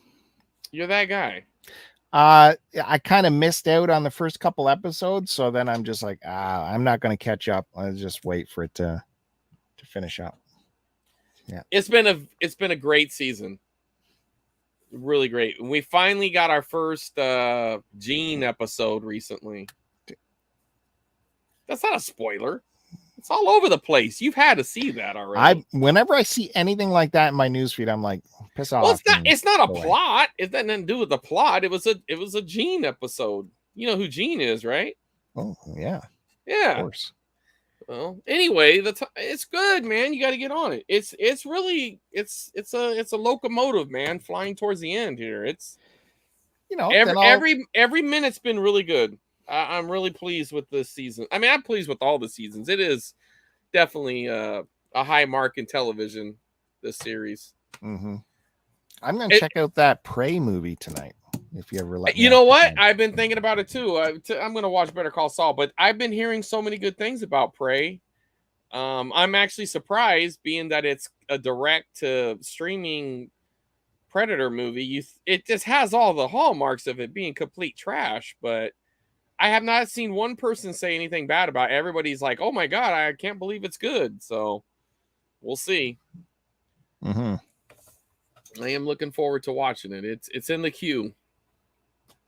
You're that guy. I kind of missed out on the first couple episodes, so then I'm just like, I'm not going to catch up. I'll just wait for it to finish up. Yeah, it's been a great season, really great. We finally got our first Gene episode recently. That's not a spoiler. It's all over the place. You've had to see that already. Whenever I see anything like that in my newsfeed, I'm like, piss off. Well, it's not a plot. It had nothing to do with the plot. It was a Gene episode. You know who Gene is, right? Oh, yeah. Yeah. Of course. Well, anyway, it's good, man. You got to get on it. It's a locomotive, man, flying towards the end here. It's every minute's been really good. I'm really pleased with this season. I mean, I'm pleased with all the seasons. It is definitely a high mark in television, this series. Mm-hmm. I'm going to check out that Prey movie tonight. If you ever let me. You know what? I've been thinking about it too. I'm going to watch Better Call Saul, but I've been hearing so many good things about Prey. I'm actually surprised, being that it's a direct to streaming Predator movie. It just has all the hallmarks of it being complete trash, but I have not seen one person say anything bad about it. Everybody's like, "Oh my god, I can't believe it's good." So we'll see. Mm-hmm. I am looking forward to watching it. It's in the queue.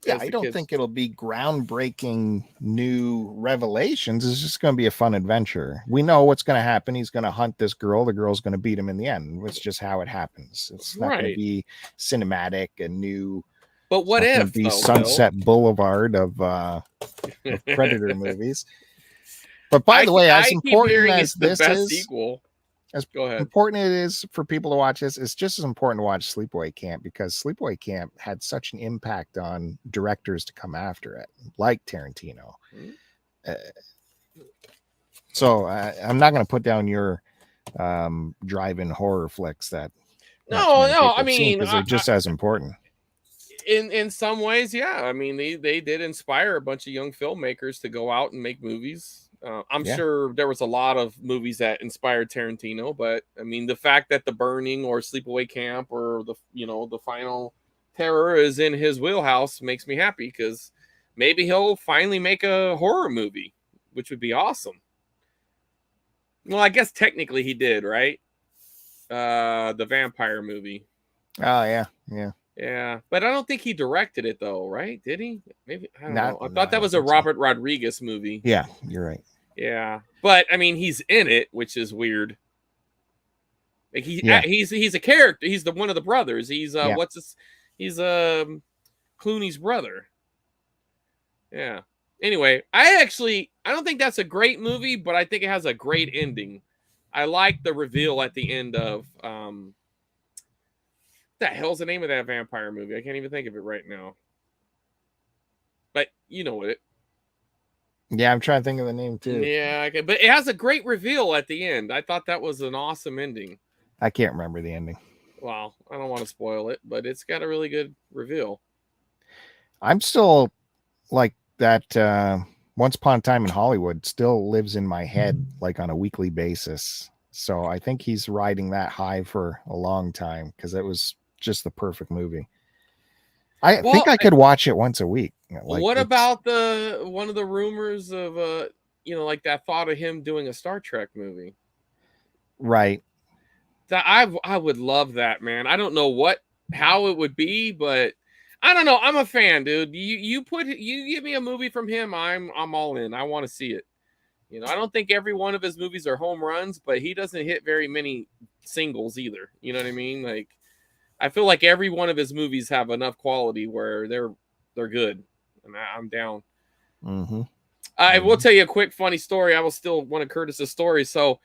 Yeah, I don't think it'll be groundbreaking new revelations. It's just going to be a fun adventure. We know what's going to happen. He's going to hunt this girl. The girl's going to beat him in the end. It's just how it happens. It's not going to be cinematic and new. But what if the Sunset Boulevard of Predator movies? But by the way, as important as this is, sequel. Go ahead. Important it is for people to watch this, it's just as important to watch Sleepaway Camp, because Sleepaway Camp had such an impact on directors to come after it, like Tarantino. So I'm not going to put down your drive-in horror flicks that. No, I mean, because they're just as important. In some ways, yeah. I mean, they did inspire a bunch of young filmmakers to go out and make movies. I'm sure there was a lot of movies that inspired Tarantino, but I mean, the fact that The Burning or Sleepaway Camp or the Final Terror is in his wheelhouse makes me happy, because maybe he'll finally make a horror movie, which would be awesome. Well, I guess technically he did, right? The vampire movie. Oh yeah. Yeah, but I don't think he directed it though, right? Did he? Maybe, I don't know. I thought that was a Robert Rodriguez movie. Yeah, you're right. Yeah, but I mean, he's in it, which is weird. Like he's a character. He's one of the brothers. He's He's Clooney's brother. Yeah. Anyway, I don't think that's a great movie, but I think it has a great ending. I like the reveal at the end of what the hell's the name of that vampire movie? I can't even think of it right now. But you know it. Yeah, I'm trying to think of the name too. Yeah, okay. But it has a great reveal at the end. I thought that was an awesome ending. I can't remember the ending. Well, I don't want to spoil it, but it's got a really good reveal. I'm still like that Once Upon a Time in Hollywood still lives in my head like on a weekly basis. So I think he's riding that high for a long time, because it was just the perfect movie. I think I could watch it once a week. What about one of the rumors of like that thought of him doing a Star Trek movie? Right. That I would love that, man. I don't know how it would be, but I don't know. I'm a fan, dude. You give me a movie from him, I'm all in. I want to see it. I don't think every one of his movies are home runs, but he doesn't hit very many singles either. You know what I mean? Like, I feel like every one of his movies have enough quality where they're good, and I'm down. Mm-hmm. I will tell you a quick funny story. I will steal one of Curtis's stories. So,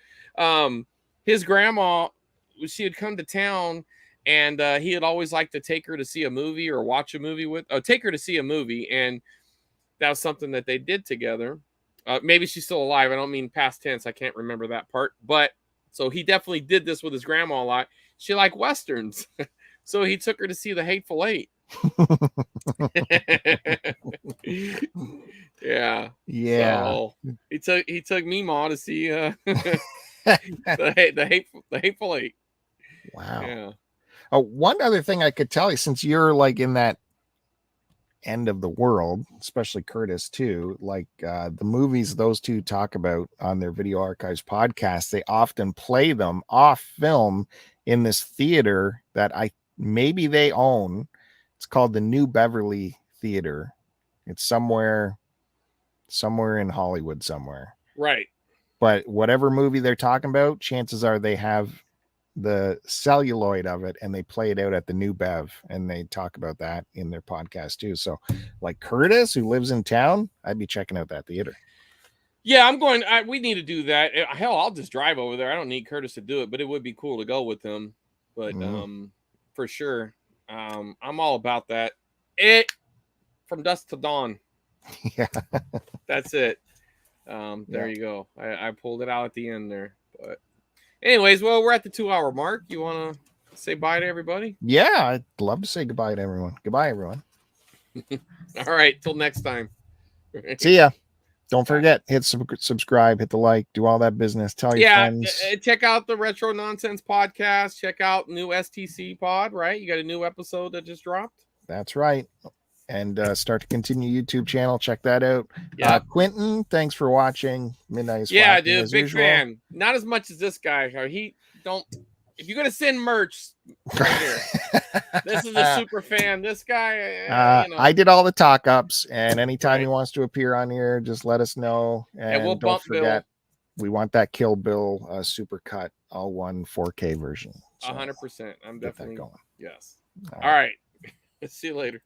his grandma, she had come to town, And he had always liked to take her to see a movie or watch a movie take her to see a movie. And that was something that they did together. Maybe she's still alive. I don't mean past tense. I can't remember that part. But so he definitely did this with his grandma a lot. She liked Westerns. So he took her to see The Hateful Eight. Yeah. So he took Meemaw to see the Hateful Eight. Wow. Yeah. Oh, one other thing I could tell you, since you're like in that end of the world, especially Curtis too, like the movies those two talk about on their Video Archives podcast, they often play them off film in this theater that maybe they own. It's called the New Beverly Theater. It's somewhere in Hollywood somewhere. Right. But whatever movie they're talking about, chances are they have the celluloid of it and they play it out at the New Bev, and they talk about that in their podcast too. So like Curtis, who lives in town, I'd be checking out that theater. Yeah, I'm going. We need to do that. Hell, I'll just drive over there. I don't need Curtis to do it, but it would be cool to go with him. But for sure, I'm all about that. From dusk to dawn. Yeah, that's it. There you go. I pulled it out at the end there. But anyways, well, we're at the 2-hour mark. You want to say bye to everybody? Yeah, I'd love to say goodbye to everyone. Goodbye, everyone. All right, till next time. See ya. Don't forget, hit subscribe, hit the like, do all that business. Tell your friends. Check out the Retro Nonsense podcast. Check out new STC pod, right? You got a new episode that just dropped. That's right. And start to continue YouTube channel. Check that out. Yeah. Quentin, thanks for watching Midnight is Yeah, Flashing, dude, big usual. fan. Not as much as this guy. If you're gonna send merch, right here. This is a super fan. This guy, I did all the talk ups, and anytime he wants to appear on here, just let us know. And we'll don't forget, we want that Kill Bill super cut, all one 4K version. 100%. I'm definitely going. Yes. All right. See you later.